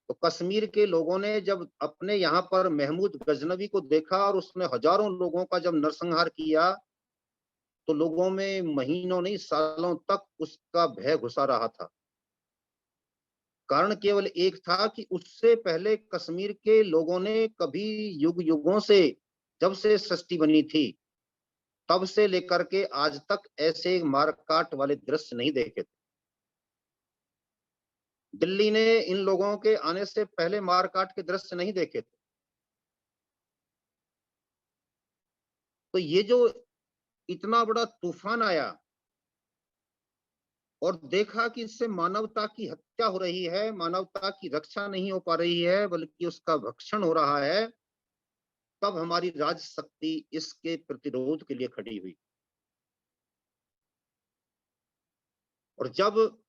तो कश्मीर के लोगों ने जब अपने यहाँ पर महमूद गजनवी को देखा और उसने हजारों लोगों का जब नरसंहार किया, तो लोगों में महीनों नहीं सालों तक उसका भय घुसा रहा था। कारण केवल एक था कि उससे पहले कश्मीर के लोगों ने कभी युग युगों से, जब से सृष्टि बनी थी तब से लेकर के आज तक ऐसे मारकाट वाले दृश्य नहीं देखे थे। दिल्ली ने इन लोगों के आने से पहले मारकाट के दृश्य नहीं देखे थे। तो ये जो इतना बड़ा तूफान आया और देखा कि इससे मानवता की हत्या हो रही है, मानवता की रक्षा नहीं हो पा रही है बल्कि उसका भक्षण हो रहा है, तब हमारी राज शक्ति इसके प्रतिरोध के लिए खड़ी हुई। और जब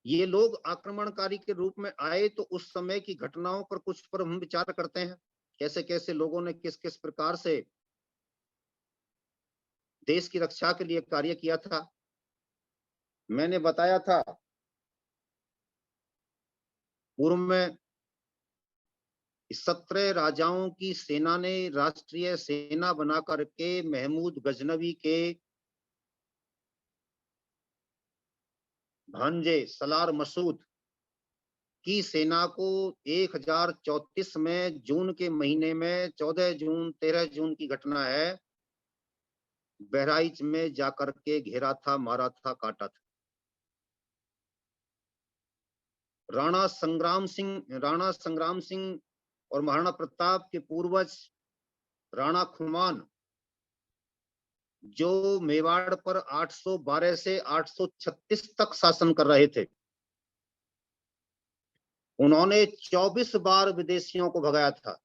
ये लोग आक्रमणकारी के रूप में आए तो उस समय की घटनाओं पर कुछ पर हम विचार करते हैं, कैसे कैसे लोगों ने किस किस प्रकार से देश की रक्षा के लिए कार्य किया था। मैंने बताया था पूर्व में 17 राजाओं की सेना ने राष्ट्रीय सेना बना करके महमूद गजनवी के भांजे सलार मसूद की सेना को 1034 में जून के महीने में 14 जून 13 जून की घटना है, बहराइच में जाकर के घेरा था, मारा था, काटा था। राणा संग्राम सिंह और महाराणा प्रताप के पूर्वज राणा खुमान जो मेवाड़ पर 812 से 836 तक शासन कर रहे थे, उन्होंने 24 बार विदेशियों को भगाया था।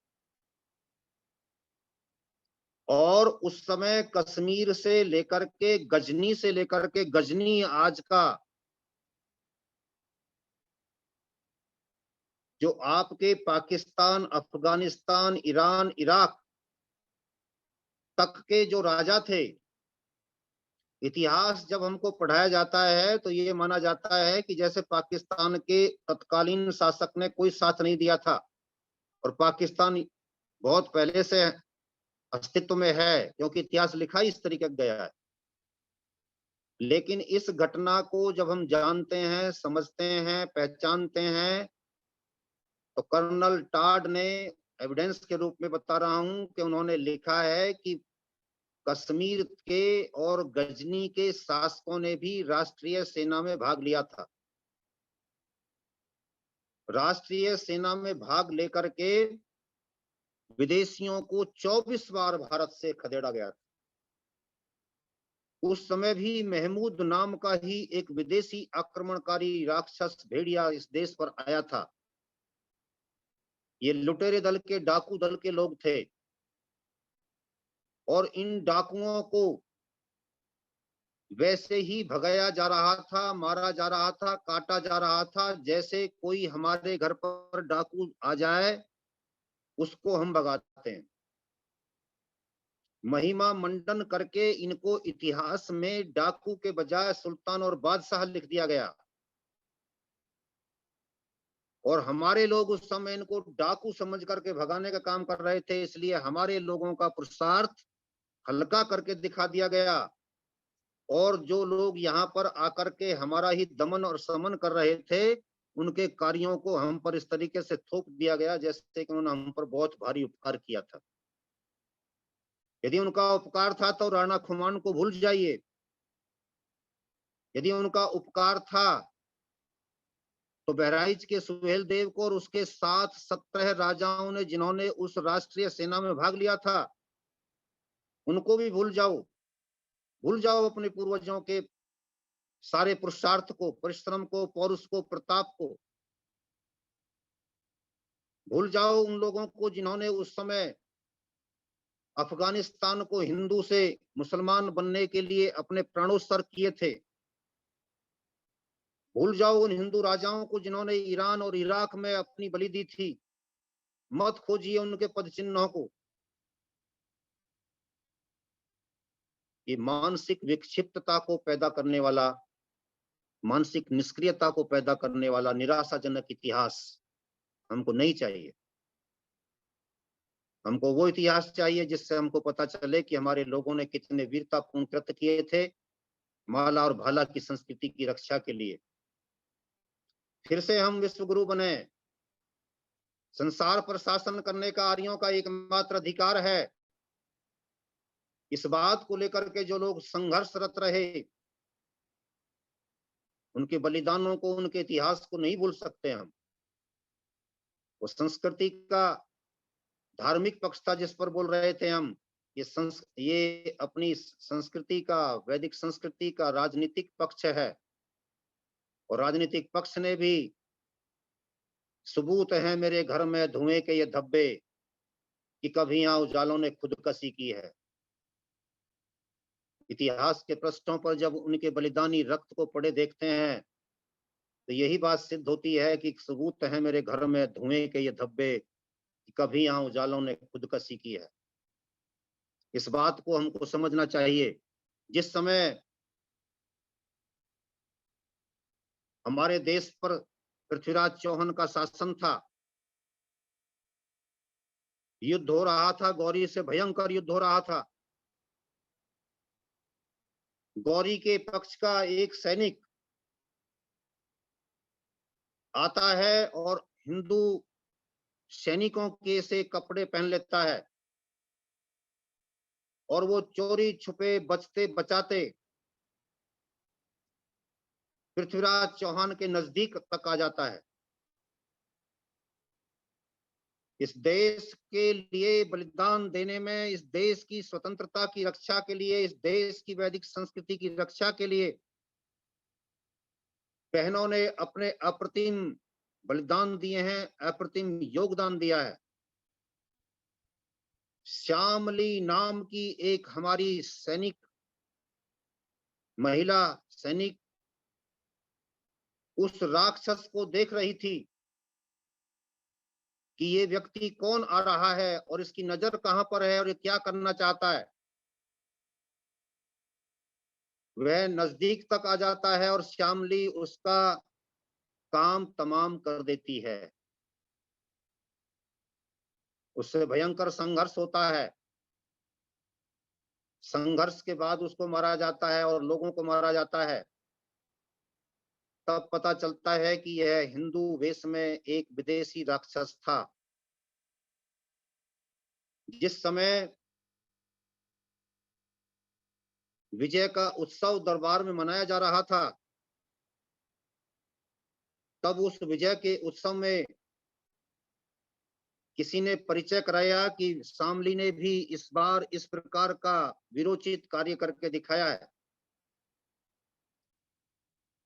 और उस समय कश्मीर से लेकर के गजनी से लेकर के गजनी आज का जो आपके पाकिस्तान, अफगानिस्तान, ईरान, इराक तक के जो राजा थे, इतिहास जब हमको पढ़ाया जाता है तो ये माना जाता है कि जैसे पाकिस्तान के तत्कालीन शासक ने कोई साथ नहीं दिया था और पाकिस्तान बहुत पहले से अस्तित्व में है, क्योंकि इतिहास लिखा ही इस तरीके का गया है। लेकिन इस घटना को जब हम जानते हैं, समझते हैं, पहचानते हैं, तो कर्नल टाड ने एविडेंस के रूप में बता रहा हूं कि उन्होंने लिखा है कि कश्मीर के और गजनी के शासकों ने भी राष्ट्रीय सेना में भाग लिया था। राष्ट्रीय सेना में भाग लेकर के विदेशियों को 24 बार भारत से खदेड़ा गया था। उस समय भी महमूद नाम का ही एक विदेशी आक्रमणकारी राक्षस भेड़िया इस देश पर आया था। ये लुटेरे दल के, डाकू दल के लोग थे और इन डाकुओं को वैसे ही भगाया जा रहा था, मारा जा रहा था, काटा जा रहा था जैसे कोई हमारे घर पर डाकू आ जाए उसको हम भगाते हैं। महिमा मंडन करके इनको इतिहास में डाकू के बजाय सुल्तान और बादशाह लिख दिया गया और हमारे लोग उस समय इनको डाकू समझ करके भगाने का काम कर रहे थे, इसलिए हमारे लोगों का पुरुषार्थ हल्का करके दिखा दिया गया और जो लोग यहाँ पर आकर के हमारा ही दमन और समन कर रहे थे, उनके कार्यों को हम पर इस तरीके से थोप दिया गया जैसे कि उन्होंने हम पर बहुत भारी उपकार किया था। यदि उनका उपकार था तो राणा खुमान को भूल जाइए। यदि उनका उपकार था तो बहराइच के सुहेल देव को और उसके साथ 17 राजाओं ने जिन्होंने उस राष्ट्रीय सेना में भाग लिया था, उनको भी भूल जाओ। भूल जाओ अपने पूर्वजों के सारे पुरुषार्थ को, परिश्रम को, पौरुष को, प्रताप को। भूल जाओ उन लोगों को जिन्होंने उस समय अफगानिस्तान को हिंदू से मुसलमान बनने के लिए अपने प्राणोत्सर्ग किए थे। भूल जाओ उन हिंदू राजाओं को जिन्होंने ईरान और इराक में अपनी बलि दी थी। मत खोजिए उनके पद चिन्हों को। ये मानसिक विक्षिप्तता को पैदा करने वाला, मानसिक निष्क्रियता को पैदा करने वाला निराशाजनक इतिहास हमको नहीं चाहिए। हमको वो इतिहास चाहिए जिससे हमको पता चले कि हमारे लोगों ने कितने वीरतापूर्ण कृत्य किए थे माला और भाला की संस्कृति की रक्षा के लिए। फिर से हम विश्व गुरु बने। संसार पर शासन करने का आर्यों का एकमात्र अधिकार है। इस बात को लेकर के जो लोग संघर्षरत रहे, उनके बलिदानों को, उनके इतिहास को नहीं भूल सकते हम। वो संस्कृति का धार्मिक पक्ष था जिस पर बोल रहे थे हम। ये अपनी संस्कृति का, वैदिक संस्कृति का राजनीतिक पक्ष है। और राजनीतिक पक्ष ने भी सबूत है मेरे घर में धुएं के ये धब्बे, कि कभी यहाँ उजालों ने खुदकशी की है। इतिहास के पृष्ठों पर जब उनके बलिदानी रक्त को पड़े देखते हैं, तो यही बात सिद्ध होती है कि सबूत है मेरे घर में धुएं के ये धब्बे, कि कभी यहाँ उजालों ने खुदकशी की है। इस बात को हमको समझना चाहिए। जिस समय हमारे देश पर पृथ्वीराज चौहान का शासन था, युद्ध हो रहा था, गौरी से भयंकर युद्ध हो रहा था। गौरी के पक्ष का एक सैनिक आता है और हिंदू सैनिकों के से कपड़े पहन लेता है, और वो चोरी छुपे बचते बचाते पृथ्वीराज चौहान के नजदीक तक आ जाता है। इस देश के लिए बलिदान देने में, इस देश की स्वतंत्रता की रक्षा के लिए, इस देश की वैदिक संस्कृति की रक्षा के लिए बहनों ने अपने अप्रतिम बलिदान दिए हैं, अप्रतिम योगदान दिया है। श्यामली नाम की एक हमारी सैनिक, महिला सैनिक, उस राक्षस को देख रही थी कि ये व्यक्ति कौन आ रहा है और इसकी नजर कहां पर है और ये क्या करना चाहता है। वह नजदीक तक आ जाता है और श्यामली उसका काम तमाम कर देती है। उससे भयंकर संघर्ष होता है। संघर्ष के बाद उसको मारा जाता है और लोगों को मारा जाता है। तब पता चलता है कि यह हिंदू वेश में एक विदेशी राक्षस था। जिस समय विजय का उत्सव दरबार में मनाया जा रहा था, तब उस विजय के उत्सव में किसी ने परिचय कराया कि शामली ने भी इस बार इस प्रकार का वीरोचित कार्य करके दिखाया है।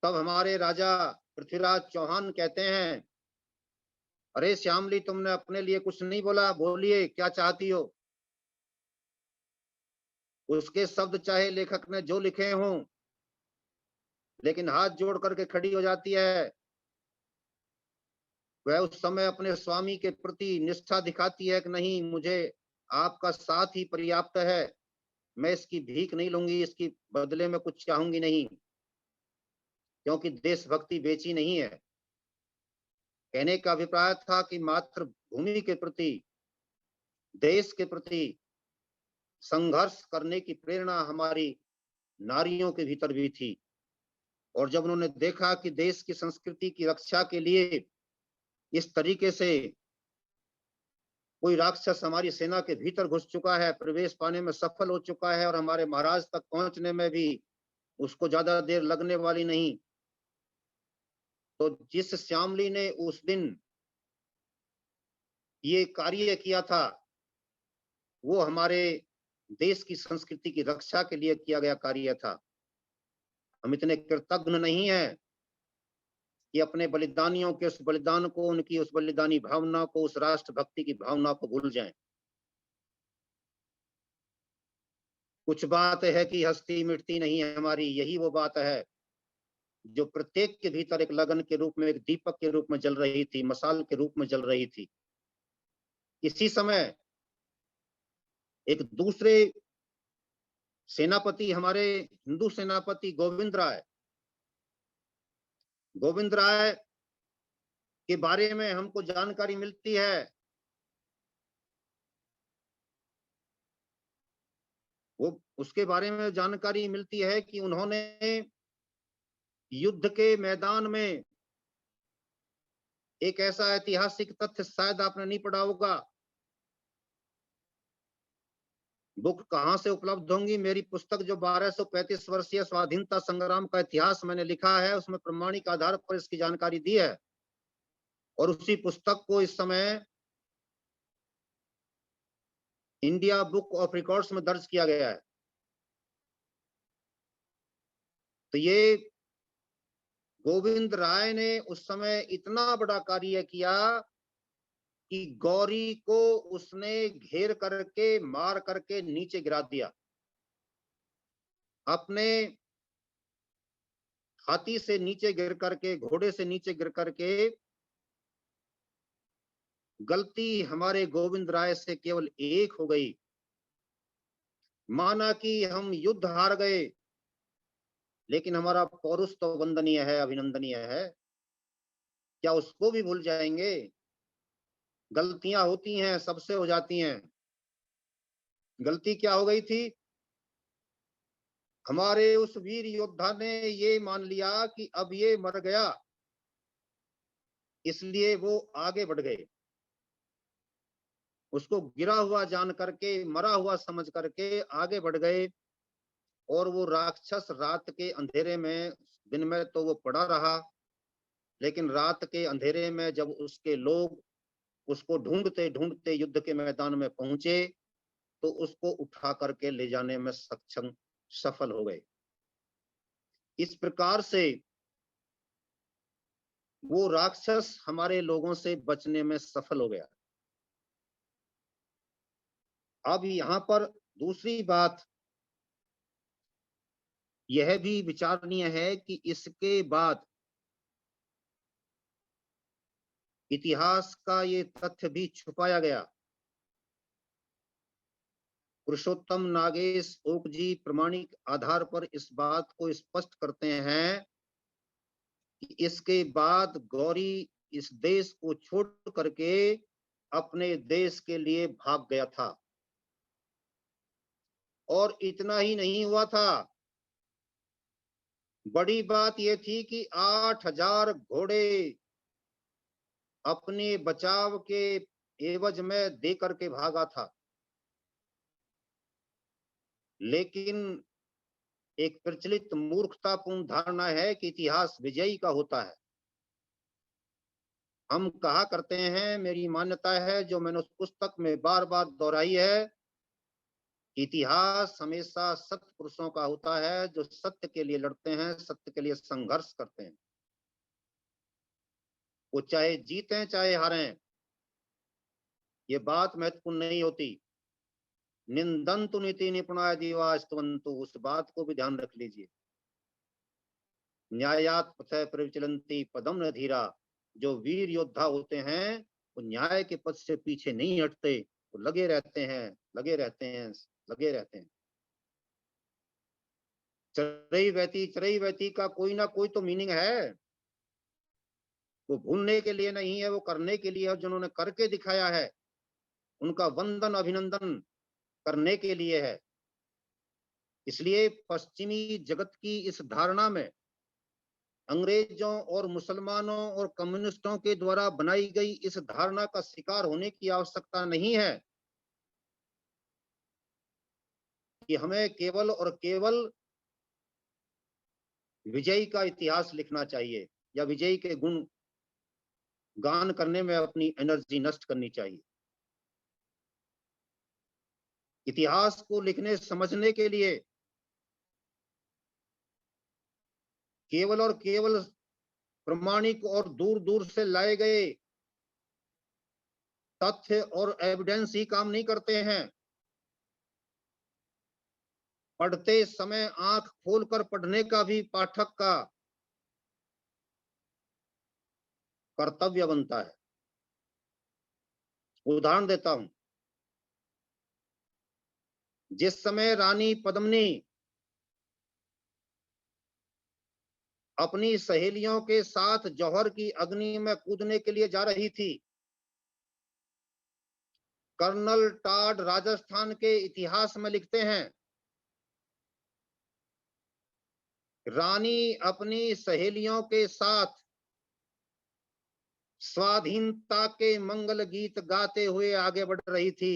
तब हमारे राजा पृथ्वीराज चौहान कहते हैं, अरे श्यामली, तुमने अपने लिए कुछ नहीं बोला, बोलिए क्या चाहती हो। उसके शब्द चाहे लेखक ने जो लिखे हों, लेकिन हाथ जोड़ करके खड़ी हो जाती है। वह उस समय अपने स्वामी के प्रति निष्ठा दिखाती है कि नहीं, मुझे आपका साथ ही पर्याप्त है, मैं इसकी भीख नहीं लूंगी, इसकी बदले में कुछ चाहूंगी नहीं, क्योंकि देशभक्ति बेची नहीं है। कहने का अभिप्राय था कि मातृभूमि के प्रति, देश के प्रति संघर्ष करने की प्रेरणा हमारी नारियों के भीतर भी थी। और जब उन्होंने देखा कि देश की संस्कृति की रक्षा के लिए इस तरीके से कोई राक्षस हमारी सेना के भीतर घुस चुका है, प्रवेश पाने में सफल हो चुका है और हमारे महाराज तक पहुंचने में भी उसको ज्यादा देर लगने वाली नहीं, तो जिस श्यामली ने उस दिन ये कार्य किया था, वो हमारे देश की संस्कृति की रक्षा के लिए किया गया कार्य था। हम इतने कृतज्ञ नहीं है कि अपने बलिदानियों के उस बलिदान को, उनकी उस बलिदानी भावना को, उस राष्ट्र भक्ति की भावना को भूल जाएं। कुछ बात है कि हस्ती मिटती नहीं है हमारी, यही वो बात है जो प्रत्येक के भीतर एक लगन के रूप में, एक दीपक के रूप में जल रही थी, मसाल के रूप में जल रही थी। इसी समय एक दूसरे सेनापति, हमारे हिंदू सेनापति गोविंद राय के बारे में हमको जानकारी मिलती है। वो उसके बारे में जानकारी मिलती है कि उन्होंने युद्ध के मैदान में एक ऐसा ऐतिहासिक तथ्य शायद आपने नहीं पढ़ा होगा। बुक कहाँ से उपलब्ध होंगी? मेरी पुस्तक जो 1235 वर्षीय स्वाधीनता संग्राम का इतिहास मैंने लिखा है, उसमें प्रमाणिक आधार पर इसकी जानकारी दी है। और उसी पुस्तक को इस समय इंडिया बुक ऑफ रिकॉर्ड्स में दर्ज किया गया है। तो ये गोविंद राय ने उस समय इतना बड़ा कार्य किया कि गौरी को उसने घेर करके मार करके नीचे गिरा दिया। अपने हाथी से नीचे गिर करके, घोड़े से नीचे गिर करके, गलती हमारे गोविंद राय से केवल एक हो गई। माना कि हम युद्ध हार गए, लेकिन हमारा पौरुष तो वंदनीय है, अभिनंदनीय है। क्या उसको भी भूल जाएंगे? गलतियां होती हैं, सबसे हो जाती हैं। गलती क्या हो गई थी? हमारे उस वीर योद्धा ने ये मान लिया कि अब ये मर गया, इसलिए वो आगे बढ़ गए। उसको गिरा हुआ जान करके, मरा हुआ समझ करके आगे बढ़ गए। और वो राक्षस रात के अंधेरे में, दिन में तो वो पड़ा रहा, लेकिन रात के अंधेरे में जब उसके लोग उसको ढूंढते ढूंढते युद्ध के मैदान में पहुंचे, तो उसको उठा करके ले जाने में सफल हो गए। इस प्रकार से वो राक्षस हमारे लोगों से बचने में सफल हो गया। अब यहाँ पर दूसरी बात यह भी विचारणीय है कि इसके बाद इतिहास का ये तथ्य भी छुपाया गया। पुरुषोत्तम नागेश ओक जी प्रमाणिक आधार पर इस बात को स्पष्ट करते हैं कि इसके बाद गौरी इस देश को छोड़ करके अपने देश के लिए भाग गया था। और इतना ही नहीं हुआ था, बड़ी बात यह थी कि 8000 घोड़े अपने बचाव के एवज में दे करके भागा था। लेकिन एक प्रचलित मूर्खतापूर्ण धारणा है कि इतिहास विजयी का होता है। हम कहा करते हैं, मेरी मान्यता है जो मैंने उस पुस्तक में बार बार दोहराई है, इतिहास हमेशा सत्य पुरुषों का होता है जो सत्य के लिए लड़ते हैं, सत्य के लिए संघर्ष करते हैं। वो चाहे जीतें चाहे हारें, ये बात महत्वपूर्ण नहीं होती। निंदन्तु नीति निपुणाय दीवास्तवन्तु, उस बात को भी ध्यान रख लीजिए। न्यायात पथै परिचलन्ति पदम न धीरा, जो वीर योद्धा होते हैं वो न्याय के पथ से पीछे नहीं हटते, वो लगे रहते हैं, लगे रहते हैं, लगे रहते हैं। चरई व्यती का कोई ना कोई तो मीनिंग है। वो भूलने के लिए नहीं है, वो करने के लिए है। जिन्होंने करके दिखाया है उनका वंदन अभिनंदन करने के लिए है। इसलिए पश्चिमी जगत की इस धारणा में अंग्रेजों और मुसलमानों और कम्युनिस्टों के द्वारा बनाई गई इस धारणा का शिकार होने की आवश्यकता नहीं है कि हमें केवल और केवल विजयी का इतिहास लिखना चाहिए या विजयी के गुण गान करने में अपनी एनर्जी नष्ट करनी चाहिए। इतिहास को लिखने समझने के लिए केवल और केवल प्रमाणिक और दूर दूर से लाए गए तथ्य और एविडेंस ही काम नहीं करते हैं। पढ़ते समय आंख खोलकर पढ़ने का भी पाठक का कर्तव्य बनता है। उदाहरण देता हूं, जिस समय रानी पद्मिनी अपनी सहेलियों के साथ जौहर की अग्नि में कूदने के लिए जा रही थी, कर्नल टाड राजस्थान के इतिहास में लिखते हैं, रानी अपनी सहेलियों के साथ स्वाधीनता के मंगल गीत गाते हुए आगे बढ़ रही थी।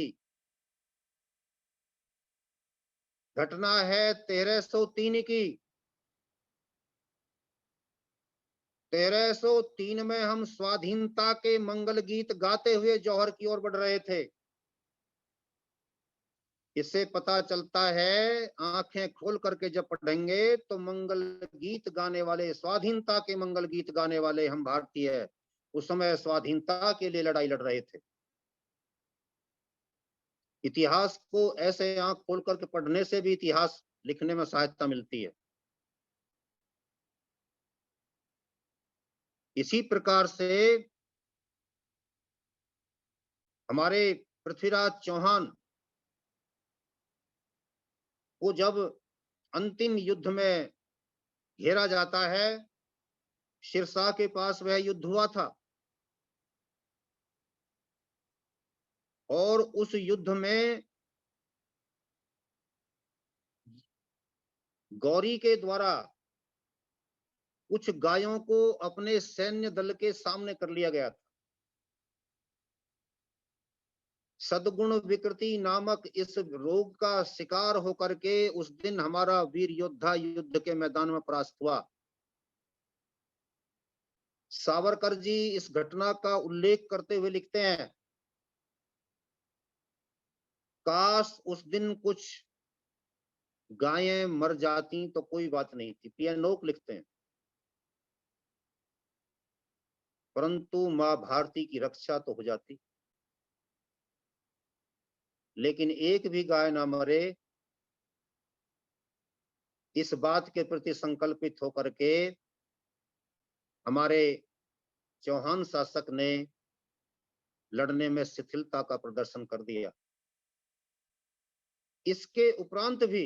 घटना है 1303 की। 1303 में हम स्वाधीनता के मंगल गीत गाते हुए जौहर की ओर बढ़ रहे थे। इससे पता चलता है, आंखें खोल करके जब पढ़ेंगे तो मंगल गीत गाने वाले, स्वाधीनता के मंगल गीत गाने वाले हम भारतीय उस समय स्वाधीनता के लिए लड़ाई लड़ रहे थे। इतिहास को ऐसे आंख खोल करके पढ़ने से भी इतिहास लिखने में सहायता मिलती है। इसी प्रकार से हमारे पृथ्वीराज चौहान को जब अंतिम युद्ध में घेरा जाता है, सिरसा के पास वह युद्ध हुआ था और उस युद्ध में गौरी के द्वारा कुछ गायों को अपने सैन्य दल के सामने कर लिया गया था। सद्गुण विकृति नामक इस रोग का शिकार होकर के उस दिन हमारा वीर योद्धा युद्ध के मैदान में परास्त हुआ। सावरकर जी इस घटना का उल्लेख करते हुए लिखते हैं, काश उस दिन कुछ गायें मर जाती तो कोई बात नहीं थी। पियानोक लिखते हैं, परंतु मां भारती की रक्षा तो हो जाती। लेकिन एक भी गाय ना मरे, इस बात के प्रति संकल्पित होकर के हमारे चौहान शासक ने लड़ने में शिथिलता का प्रदर्शन कर दिया। इसके उपरांत भी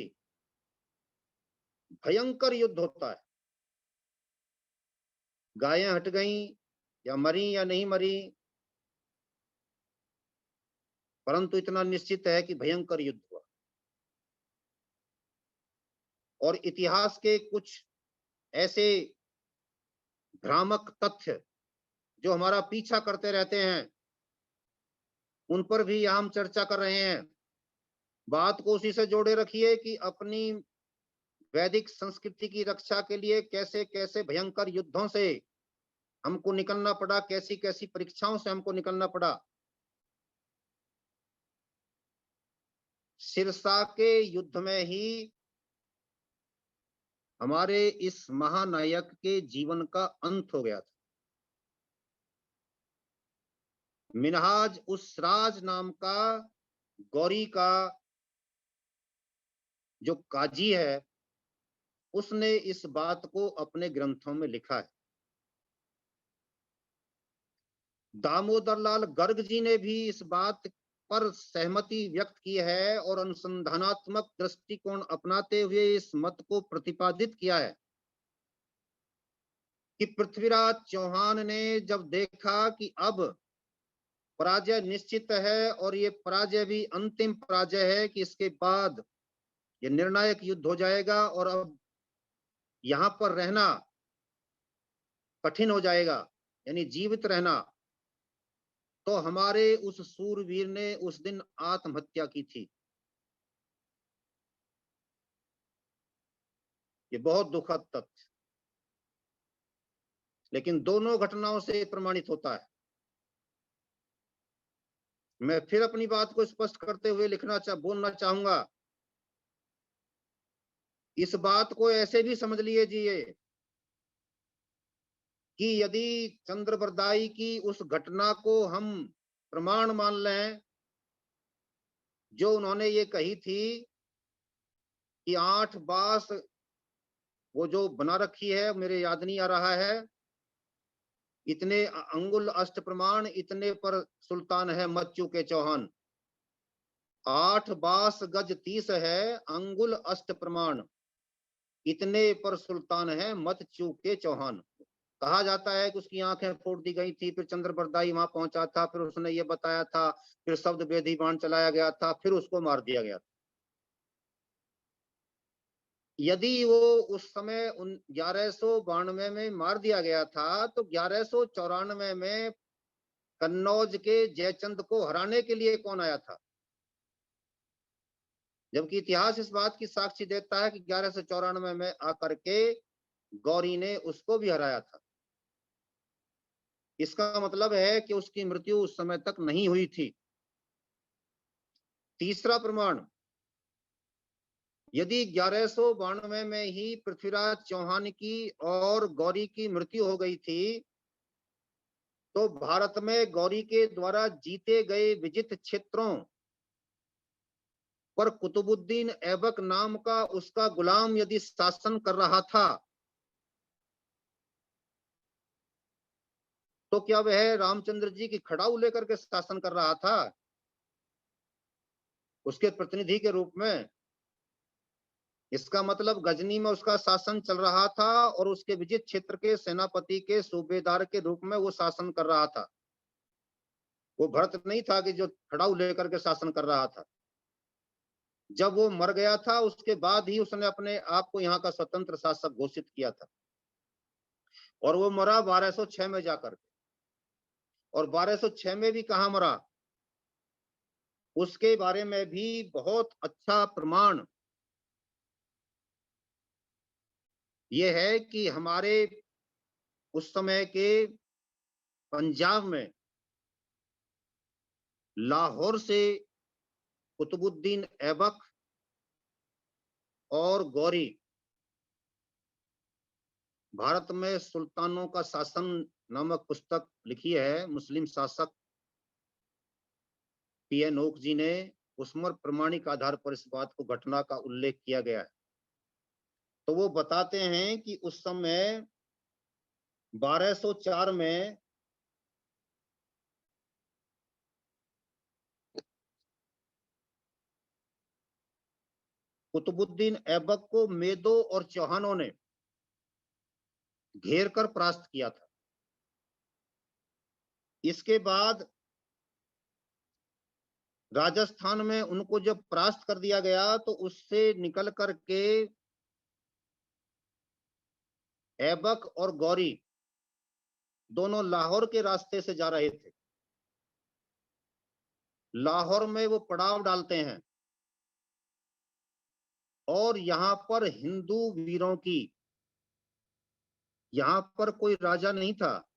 भयंकर युद्ध होता है। गायें हट गईं या मरी या नहीं मरी, परंतु इतना निश्चित है कि भयंकर युद्ध हुआ। और इतिहास के कुछ ऐसे भ्रामक तथ्य जो हमारा पीछा करते रहते हैं, उन पर भी हम चर्चा कर रहे हैं। बात को उसी से जोड़े रखिए कि अपनी वैदिक संस्कृति की रक्षा के लिए कैसे कैसे भयंकर युद्धों से हमको निकलना पड़ा, कैसी कैसी परीक्षाओं से हमको निकलना पड़ा। सिरसा के युद्ध में ही हमारे इस महानायक के जीवन का अंत हो गया था। मिनहाज उस राज नाम का गौरी का जो काजी है, उसने इस बात को अपने ग्रंथों में लिखा है। दामोदर लाल गर्ग जी ने भी इस बात पर सहमति व्यक्त की है और अनुसंधानात्मक दृष्टिकोण अपनाते हुए इस मत को प्रतिपादित किया है कि पृथ्वीराज चौहान ने जब देखा कि अब पराजय निश्चित है और ये पराजय भी अंतिम पराजय है, कि इसके बाद ये निर्णायक युद्ध हो जाएगा और अब यहां पर रहना कठिन हो जाएगा, यानी जीवित रहना, तो हमारे उस सूरवीर ने उस दिन आत्महत्या की थी। ये बहुत दुखद तथ्य, लेकिन दोनों घटनाओं से प्रमाणित होता है। मैं फिर अपनी बात को स्पष्ट करते हुए बोलना चाहूंगा, इस बात को ऐसे भी समझ लीजिए कि यदि चंद्रबरदाई की उस घटना को हम प्रमाण मान लें, जो उन्होंने ये कही थी कि 8 बास वो जो बना रखी है, मेरे याद नहीं आ रहा है, इतने अंगुल अष्ट प्रमाण, इतने पर सुल्तान है मत चूके चौहान। 8 बास गज 30 है, अंगुल अष्ट प्रमाण, इतने पर सुल्तान है मत चूके चौहान। कहा जाता है कि उसकी आंखें फोड़ दी गई थी, फिर चंद्रबरदाई वहां पहुंचा था, फिर उसने ये बताया था, फिर शब्द वेदी बाण चलाया गया था, फिर उसको मार दिया गया था। यदि वो उस समय 1192 में मार दिया गया था, तो 1194 में कन्नौज के जयचंद को हराने के लिए कौन आया था, जबकि इतिहास इस बात की साक्षी देता है कि 1194 में आकर के गौरी ने उसको भी हराया था। इसका मतलब है कि उसकी मृत्यु उस समय तक नहीं हुई थी। तीसरा प्रमाण, यदि 1192 में ही पृथ्वीराज चौहान की और गौरी की मृत्यु हो गई थी, तो भारत में गौरी के द्वारा जीते गए विजित क्षेत्रों पर कुतुबुद्दीन ऐबक नाम का उसका गुलाम यदि शासन कर रहा था, तो क्या वह रामचंद्र जी की खड़ाऊ लेकर के शासन कर रहा था उसके प्रतिनिधि के रूप में? इसका मतलब गजनी में उसका शासन चल रहा था और उसके विजित क्षेत्र के सेनापति के सूबेदार के रूप में वो शासन कर रहा था। वो भरत नहीं था कि जो खड़ाऊ लेकर के शासन कर रहा था। जब वो मर गया था उसके बाद ही उसने अपने आप को यहाँ का स्वतंत्र शासक घोषित किया था, और वो मरा 1206 में जाकर के। और 1206 में भी कहाँ मरा, उसके बारे में भी बहुत अच्छा प्रमाण ये है कि हमारे उस समय के पंजाब में लाहौर से कुतुबुद्दीन ऐबक और गौरी भारत में सुल्तानों का शासन नामक पुस्तक लिखी है मुस्लिम शासक पीएन ओक जी ने। उसमें प्रमाणिक आधार पर इस बात को घटना का उल्लेख किया गया है। तो वो बताते हैं कि उस समय 1204 में कुतुबुद्दीन ऐबक को मेदो और चौहानों ने घेर कर परास्त किया था। इसके बाद राजस्थान में उनको जब परास्त कर दिया गया तो उससे निकल करके ऐबक और गौरी दोनों लाहौर के रास्ते से जा रहे थे। लाहौर में वो पड़ाव डालते हैं और यहाँ पर हिंदू वीरों की, यहाँ पर कोई राजा नहीं था,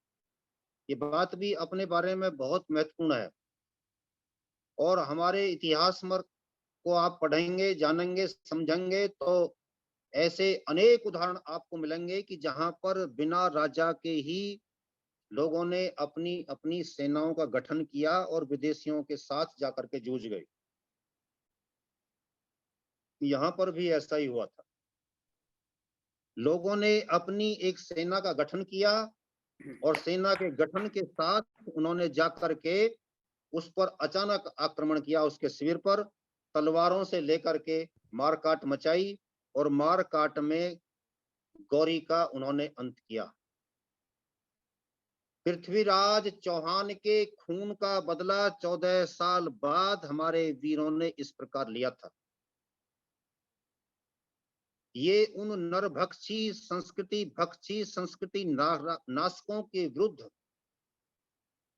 ये बात भी अपने बारे में बहुत महत्वपूर्ण है। और हमारे इतिहास में को आप पढ़ेंगे, जानेंगे, समझेंगे तो ऐसे अनेक उदाहरण आपको मिलेंगे कि जहां पर बिना राजा के ही लोगों ने अपनी अपनी सेनाओं का गठन किया और विदेशियों के साथ जाकर के जूझ गए। यहाँ पर भी ऐसा ही हुआ था। लोगों ने अपनी एक सेना का गठन किया और सेना के गठन के साथ उन्होंने जाकर के उस पर अचानक आक्रमण किया, उसके शिविर पर तलवारों से लेकर के मारकाट मचाई और मारकाट में गौरी का उन्होंने अंत किया। पृथ्वीराज चौहान के खून का बदला 14 साल बाद हमारे वीरों ने इस प्रकार लिया था। ये उन नरभक्षी संस्कृति नाशकों के विरुद्ध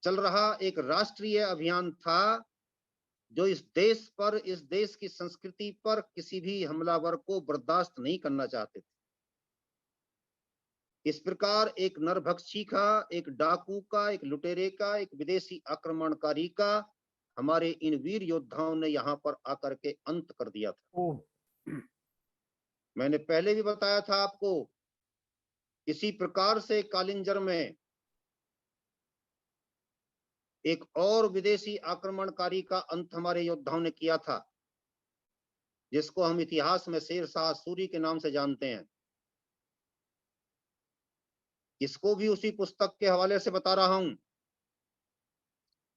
चल रहा एक राष्ट्रीय अभियान था, जो इस देश की संस्कृति पर किसी भी हमलावर को बर्दाश्त नहीं करना चाहते थे। इस प्रकार एक नरभक्षी का, एक डाकू का, एक लुटेरे का, एक विदेशी आक्रमणकारी का हमारे इन वीर योद्धाओं ने यहाँ पर आकर के अंत कर दिया था। मैंने पहले भी बताया था आपको, इसी प्रकार से कालिंजर में एक और विदेशी आक्रमणकारी का अंत हमारे योद्धाओं ने किया था, जिसको हम इतिहास में शेरशाह सूरी के नाम से जानते हैं। इसको भी उसी पुस्तक के हवाले से बता रहा हूं।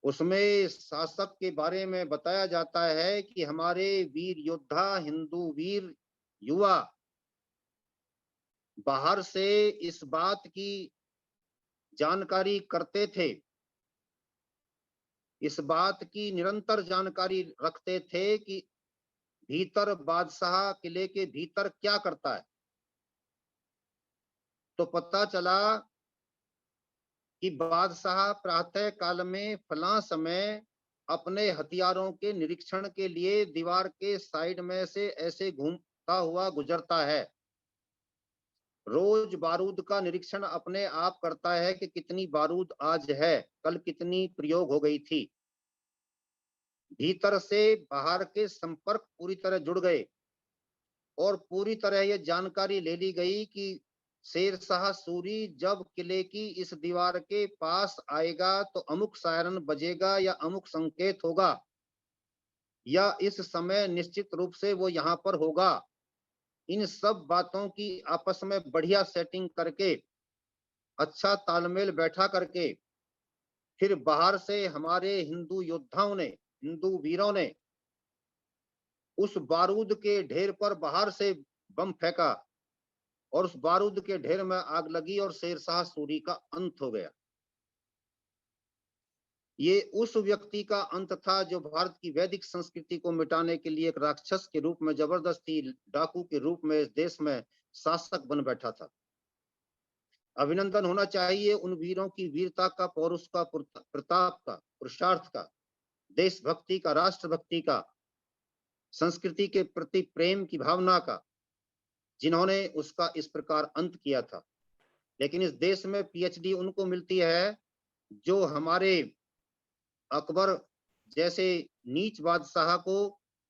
उसमें शासक के बारे में बताया जाता है कि हमारे वीर योद्धा, हिंदू वीर युवा बाहर से इस बात की जानकारी करते थे, इस बात की निरंतर जानकारी रखते थे कि भीतर बादशाह किले के भीतर क्या करता है। तो पता चला कि बादशाह प्रातः काल में फला समय अपने हथियारों के निरीक्षण के लिए दीवार के साइड में से ऐसे घूमता हुआ गुजरता है। रोज बारूद का निरीक्षण अपने आप करता है कि कितनी बारूद आज है, कल कितनी प्रयोग हो गई थी। भीतर से बाहर के संपर्क पूरी तरह जुड़ गए और पूरी तरह यह जानकारी ले ली गई कि शेरशाह सूरी जब किले की इस दीवार के पास आएगा तो अमुक सायरन बजेगा या अमुक संकेत होगा या इस समय निश्चित रूप से वो यहाँ पर होगा। इन सब बातों की आपस में बढ़िया सेटिंग करके, अच्छा तालमेल बैठा करके, फिर बाहर से हमारे हिंदू योद्धाओं ने, हिंदू वीरों ने उस बारूद के ढेर पर बाहर से बम फेंका और उस बारूद के ढेर में आग लगी और शेरशाह सूरी का अंत हो गया। ये उस व्यक्ति का अंत था जो भारत की वैदिक संस्कृति को मिटाने के लिए एक राक्षस के रूप में, जबरदस्ती डाकू के रूप में इस देश में शासक बन बैठा था। अभिनंदन होना चाहिए उन वीरों की वीरता का, पौरुष का, प्रताप का, पुरुषार्थ का, देशभक्ति का, राष्ट्रभक्ति का, संस्कृति के प्रति प्रेम की भावना का, जिन्होंने उसका इस प्रकार अंत किया था। लेकिन इस देश में पीएचडी उनको मिलती है जो हमारे अकबर जैसे नीच बादशाह को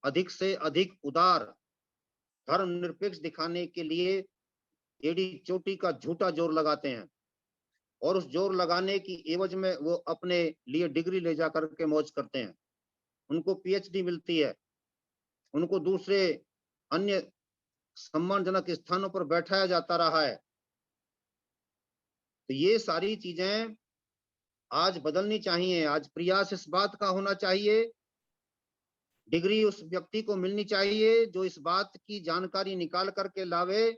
अधिक से अधिक उदार, धर्मनिरपेक्ष दिखाने के लिए एड़ी चोटी का झूठा जोर लगाते हैं और उस जोर लगाने की एवज में वो अपने लिए डिग्री ले जाकर के मौज करते हैं। उनको पीएचडी मिलती है, उनको दूसरे अन्य सम्मानजनक स्थानों पर बैठाया जाता रहा है। तो ये सारी चीजें आज बदलनी चाहिए। आज प्रयास इस बात का होना चाहिए, डिग्री उस व्यक्ति को मिलनी चाहिए जो इस बात की जानकारी निकाल करके लावे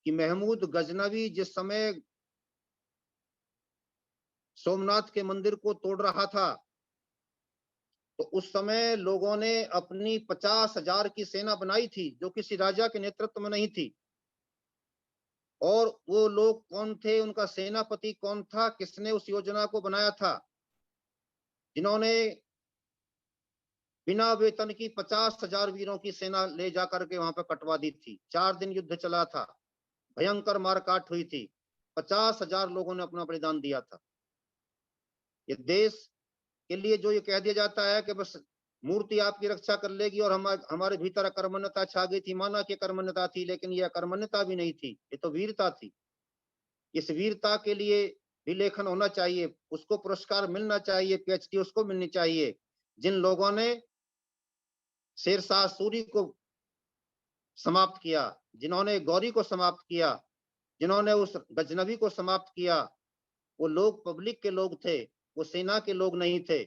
कि महमूद गजनवी जिस समय सोमनाथ के मंदिर को तोड़ रहा था तो उस समय लोगों ने अपनी 50,000 की सेना बनाई थी जो किसी राजा के नेतृत्व में नहीं थी। और वो लोग कौन थे, उनका सेनापति कौन था, किसने उस योजना को बनाया था, जिन्होंने बिना वेतन की 50,000 वीरों की सेना ले जाकर के वहां पर कटवा दी थी। 4 दिन युद्ध चला था, भयंकर मारकाट हुई थी, 50,000 लोगों ने अपना बलिदान दिया था। ये देश के लिए जो ये कह दिया जाता है कि बस मूर्ति आपकी रक्षा कर लेगी और हमारे भीतर अकर्मण्यता छा गई थी, माना कि अकर्मण्यता थी, लेकिन ये अकर्मण्यता भी नहीं थी, ये तो वीरता थी। इस वीरता के लिए भी लेखन होना चाहिए, उसको पुरस्कार मिलना चाहिए, पीएचडी उसको मिलनी चाहिए जिन लोगों ने शेरशाह सूरी को समाप्त किया, जिन्होंने गौरी को समाप्त किया, जिन्होंने उस गजनवी को समाप्त किया। वो लोग पब्लिक के लोग थे, वो सेना के लोग नहीं थे।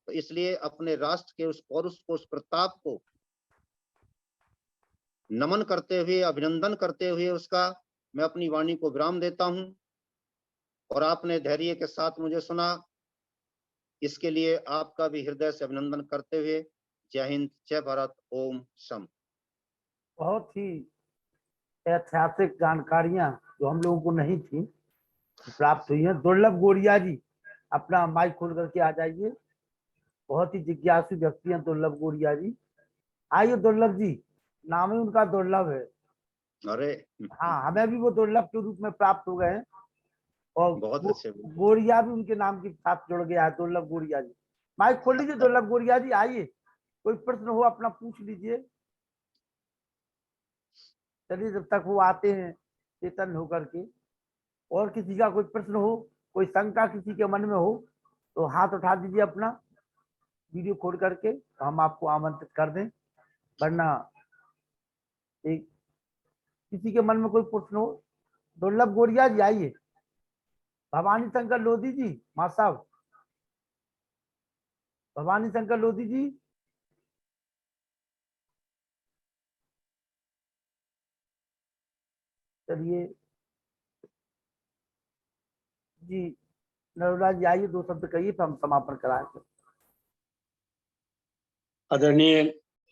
तो इसलिए अपने राष्ट्र के उस पौरुष को, उस प्रताप को नमन करते हुए, अभिनंदन करते हुए उसका मैं अपनी वाणी को विराम देता हूं। और आपने धैर्य के साथ मुझे सुना, इसके लिए आपका भी हृदय से अभिनंदन करते हुए जय हिंद, जय भारत, ओम शम। बहुत ही ऐतिहासिक जानकारियां जो हम लोगों को नहीं थी प्राप्त हुई हैं। दुर्लभ गोरिया जी, अपना माइक खोल करके आ जाइए। बहुत ही जिज्ञासु व्यक्ति हैं दुर्लभ गोरिया जी। आइए दुर्लभ जी, नाम ही उनका दुर्लभ है। अरे हाँ, हमें भी वो दुर्लभ के रूप में प्राप्त हो गए हैं और बहुत अच्छे। गोरिया भी उनके नाम के साथ जुड़ गया है, दुर्लभ गोरिया जी। माइक खोल लीजिए दुर्लभ गोरिया जी, आइए, कोई प्रश्न हो अपना पूछ लीजिए। चलिए, जब तक वो आते हैं चेतन होकर के, और किसी का कोई प्रश्न हो, कोई शंका किसी के मन में हो तो हाथ उठा दीजिए अपना, वीडियो खोल करके, तो हम आपको आमंत्रित कर दें। वरना एक किसी के मन में कोई प्रश्न हो, दुर्लभ गोरिया जी आइए। भवानी शंकर लोधी जी, मां साहब, भवानी शंकर लोधी जी, चलिए जी, नरोला जी आइए, 2 शब्द कहिए तो हम समापन कराएंगे। आदरणीय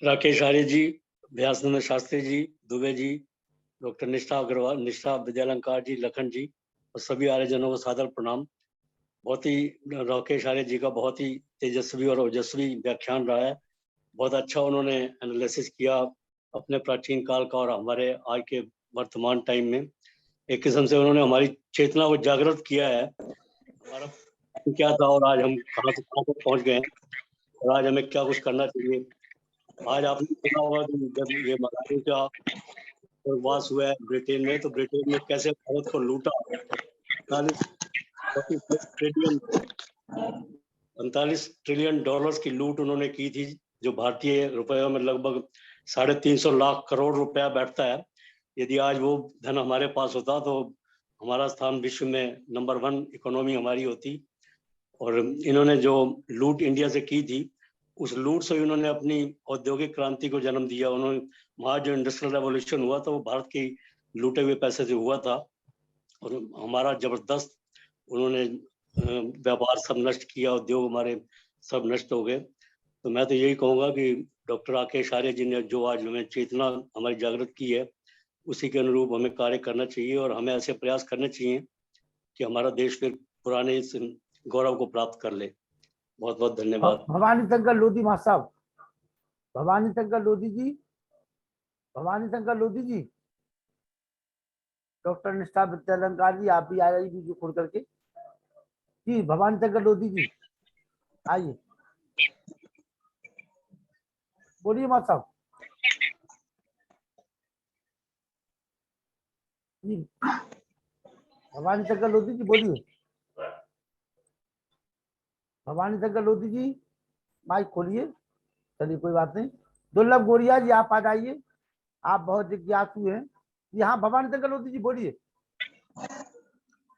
राकेश आर्य जी, व्यासनंद शास्त्री जी, दुबे जी, डॉक्टर निष्ठा अग्रवाल, निष्ठा विद्यालंकार जी, लखन जी, और सभी आर्यजनों को सादर प्रणाम। बहुत ही राकेश आर्य जी का बहुत ही तेजस्वी और ओजस्वी व्याख्यान रहा है। बहुत अच्छा उन्होंने एनालिसिस किया अपने प्राचीन काल का और हमारे आज के वर्तमान टाइम में। एक किस्म से उन्होंने हमारी चेतना को जागृत किया है, हमारा क्या था और आज हम कहाँ से कहाँ तक पहुँच गए हैं और आज हमें क्या कुछ करना चाहिए। आज आपने सुना होगा कि जब ये मलारी का प्रवास हुआ है ब्रिटेन में, तो ब्रिटेन में कैसे भारत को लूटा। 45 ट्रिलियन डॉलर्स की लूट उन्होंने की थी, जो भारतीय रुपयों में लगभग 350 लाख करोड़ रुपया बैठता है। यदि आज वो धन हमारे पास होता तो हमारा स्थान विश्व में नंबर 1 इकोनॉमी हमारी होती। और इन्होंने जो लूट इंडिया से की थी, उस लूट से इन्होंने अपनी औद्योगिक क्रांति को जन्म दिया। उन्होंने वहाँ जो इंडस्ट्रियल रेवोल्यूशन हुआ था वो भारत के लूटे हुए पैसे से हुआ था और हमारा जबरदस्त उन्होंने व्यापार सब नष्ट किया, उद्योग हमारे सब नष्ट हो गए। तो मैं तो यही कहूँगा कि डॉक्टर राकेश आर्य जी ने जो आज हमें चेतना हमारी जागृत की है, उसी के अनुरूप हमें कार्य करना चाहिए और हमें ऐसे प्रयास करने चाहिए कि हमारा देश फिर पुराने इस गौरव को प्राप्त कर ले। बहुत बहुत धन्यवाद। भवानी शंकर लोधी साहब, भवानी शंकर लोधी जी, भवानी शंकर लोधी जी, डॉक्टर निष्ठा विद्यालंकार जी, आप भी आ जाइए वीडियो खोल करके। जी भवानी शंकर लोधी जी आइए, बोलिए माँ साहब। जी भवानी शंकर लोधी जी बोलिए। भवानी शंकर लोधी जी माइक खोलिए। चलिए कोई बात नहीं। दुर्लभ गोरिया जी आप आ जाइए, आप बहुत जिज्ञासु हैं। जी हाँ भवानी शंकर लोधी जी बोलिए।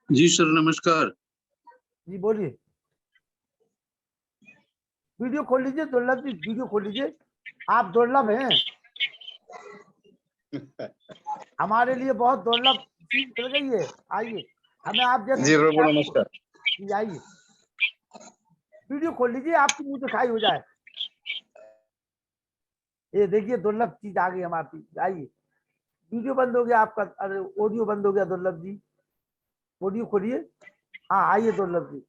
जी सर नमस्कार। जी बोलिए। वीडियो खोल लीजिए दुर्लभ जी, वीडियो खोल लीजिए। आप दुर्लभ हैं, हमारे लिए बहुत दुर्लभ चीज मिल गई है। आइए, हमें आप जैसे जी प्रभु नमस्कार। जी आइए, वीडियो खोल लीजिए, आपकी मुंह दिखाई हो जाए। ये देखिए दुर्लभ चीज आ गई हमारी। आइए, वीडियो बंद हो गया आपका, अरे ऑडियो बंद हो गया दुर्लभ जी, ऑडियो खोलिए। हाँ आइए दुर्लभ जी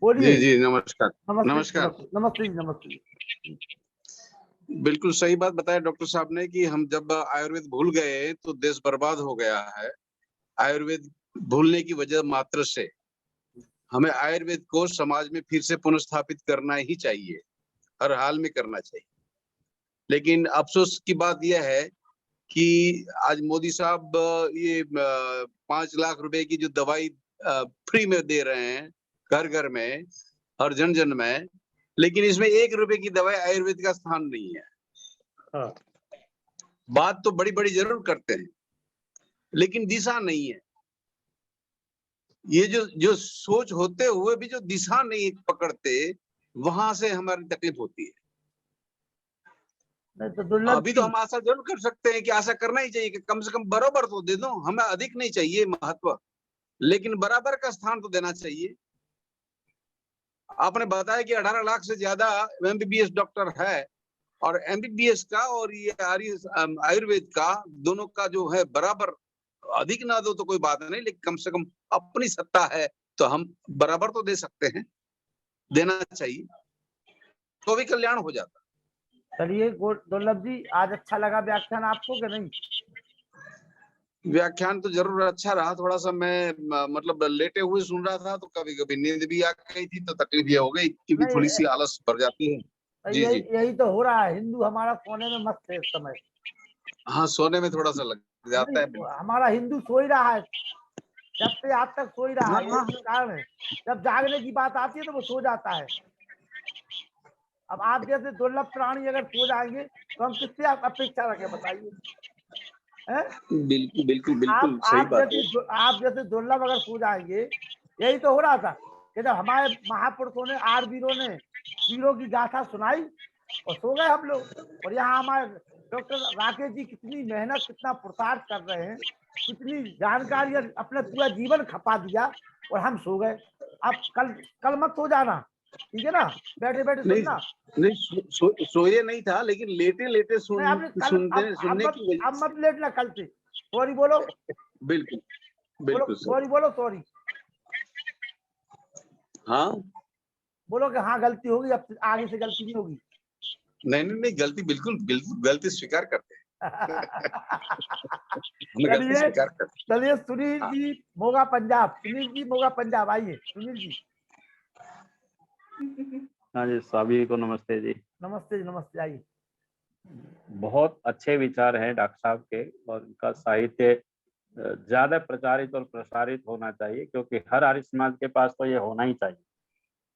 बोलिए। जी जी नमस्कार। नमस्ते नमस्ते जी, नमस्ते जी। बिल्कुल सही बात बताया डॉक्टर साहब ने कि हम जब आयुर्वेद भूल गए तो देश बर्बाद हो गया है। आयुर्वेद भूलने की वजह मात्र से हमें आयुर्वेद को समाज में फिर से पुनर्स्थापित करना ही चाहिए, हर हाल में करना चाहिए। लेकिन अफसोस की बात यह है कि आज मोदी साहब ये 5 लाख रुपए की जो दवाई फ्री में दे रहे हैं घर घर में और जन जन में, लेकिन इसमें 1 रुपए की दवाई आयुर्वेद का स्थान नहीं है। हाँ। बात तो बड़ी बड़ी जरूर करते हैं लेकिन दिशा नहीं है। ये जो सोच होते हुए भी जो दिशा नहीं पकड़ते, वहां से हमारी तकलीफ होती है। तो अभी तो हम आशा जरूर कर सकते हैं कि आशा करना ही चाहिए कि कम से कम बराबर तो दे दो, हमें अधिक नहीं चाहिए महत्व, लेकिन बराबर का स्थान तो देना चाहिए। आपने बताया कि 18 लाख से ज्यादा एमबीबीएस डॉक्टर है और एमबीबीएस का और ये आयुर्वेद का दोनों का जो है बराबर, अधिक ना दो तो कोई बात नहीं, लेकिन कम से कम अपनी सत्ता है तो हम बराबर तो दे सकते हैं, देना चाहिए तो भी कल्याण हो जाता। चलिए दुर्लभ जी, आज अच्छा लगा व्याख्यान आपको कि नहीं? व्याख्यान तो जरूर अच्छा रहा। थोड़ा सा मैं मतलब लेटे हुए सुन रहा था तो कभी कभी नींद भी आ गई थी, तो तकलीफ ये हो गई क्योंकि थोड़ी सी आलस भर जाती है। जी जी यही तो हो रहा है, हिंदू हमारा सोने में मस्त है इस समय। हाँ सोने में थोड़ा सा लग जाता है। हमारा हिंदू सो ही रहा है, जब से आज तक सो ही रहा है। हाँ। कारण है जब जागने की बात आती है तो वो सो जाता है। अब आप जैसे दुर्लभ प्राणी अगर सो जाएंगे तो हम किससे आप अपेक्षा रखें, बताइए? बिल्कुल बिल्कुल बिल्कुल सही बात है। आप जैसे दुर्लभ अगर सो जाएंगे, यही तो हो रहा था कि जब हमारे महापुरुषों ने, आर वीरों ने वीरों की गाथा सुनाई और सो गए हम लोग। और यहाँ हमारे डॉक्टर राकेश जी कितनी मेहनत, कितना पुरुषार्थ कर रहे हैं, कितनी जानकारी, अपना पूरा जीवन खपा दिया और हम सो गए। अब कल मत सो जाना, ठीक है ना? बैठे बैठे सुनना। नहीं सोए नहीं था, लेकिन लेटे लेटे सुनने की वजह। अब मत लेटना कल से, सॉरी बोलो। बिल्कुल बिल्कुल सॉरी बोलो, सॉरी हाँ बोलो कि हाँ गलती होगी, अब आगे से गलती नहीं होगी। नहीं गलती बिल्कुल बिल्कुल गलती स्वीकार करते हैं, हम गलती चलिए स्वीकार करते हैं। चलिए, सुनील जी मोगा पंजाब, सुनील जी मोगा पंजाब, आइए सुनील जी। हाँ जी, सभी को नमस्ते जी। नमस्ते जी, नमस्ते, आइए। बहुत अच्छे विचार हैं डॉक्टर साहब के, और उनका साहित्य ज्यादा प्रचारित और प्रसारित होना चाहिए, क्योंकि हर आर्य समाज के पास तो ये होना ही चाहिए।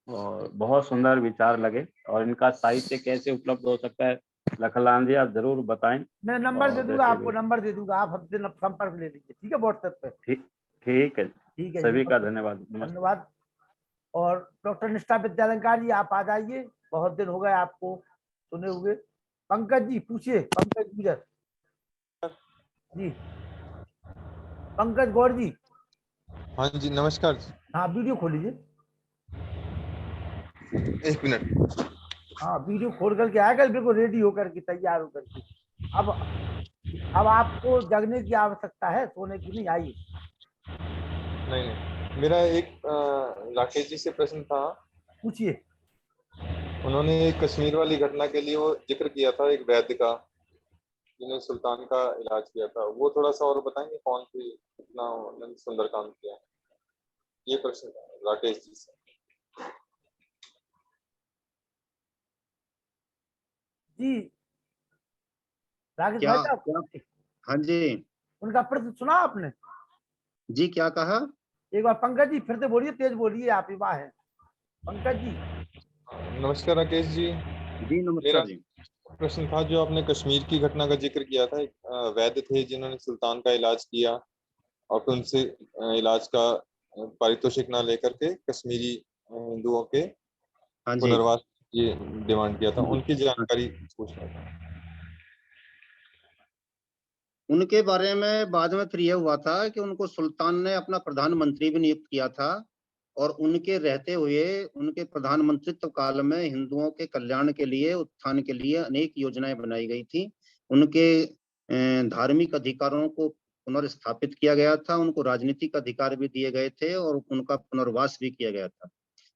और बहुत सुंदर विचार लगे। और इनका साहित्य कैसे उपलब्ध हो सकता है, लखनलाल जी आप जरूर बताएं। मैं नंबर दे और दूंगा जैसे आपको, नंबर दे दूंगा, आप हमसे संपर्क ले लीजिए, ठीक है, व्हाट्सएप पे। ठीक है, ठीक है जी, सभी का धन्यवाद, नमस्ते। धन्यवाद। और डॉक्टर निष्ठा विद्यालंकार जी, आप आ जाइए, बहुत दिन हो गए आपको सुने हुए। पंकज जी पूछिए, पंकज गुजर जी, पंकज गौर जी। हाँ जी नमस्कार। हाँ वीडियो खोलिए, एक मिनट। हाँ वीडियो खोल करके आएगा, बिल्कुल रेडी होकर के, तैयार होकर के। अब आपको जगने की आवश्यकता है, सोने की नहीं, आइए। नहीं मेरा एक राकेश जी से प्रश्न था। पूछिए। उन्होंने एक कश्मीर वाली घटना के लिए वो जिक्र किया था एक वैद्य का, जिन्होंने सुल्तान का इलाज किया था, वो थोड़ा सा और बताएंगे कौन थी, कितना उन्होंने सुंदर काम किया। ये प्रश्न था राकेश जी से। जी राकेश क्या भाई साहब, क्या हाँ जी उनका प्रश्न सुना आपने? जी, क्या कहा? एक बार पंकज जी फिर से बोलिए, तेज बोलिए, आप युवा है। पंकज जी। नमस्कार राकेश जी। जी मेरा नमस्कार जी। प्रश्न था, जो आपने कश्मीर की घटना का जिक्र किया था, एक वैद्य थे जिन्होंने सुल्तान का इलाज किया और फिर उनसे इलाज का पारितोषिक ना लेकर के कश्मीरी हिंदुओं के हाँ जी। पुनर्वास ये डिमांड किया था, उनकी जानकारी पूछना था। उनके बारे में बाद में फिर यह हुआ था कि उनको सुल्तान ने अपना प्रधानमंत्री भी नियुक्त किया था, और उनके रहते हुए उनके प्रधानमंत्रित्व काल में हिंदुओं के कल्याण के लिए, उत्थान के लिए अनेक योजनाएं बनाई गई थी। उनके धार्मिक अधिकारों को पुनर्स्थापित किया गया था, उनको राजनीतिक अधिकार भी दिए गए थे, और उनका पुनर्वास भी किया गया था।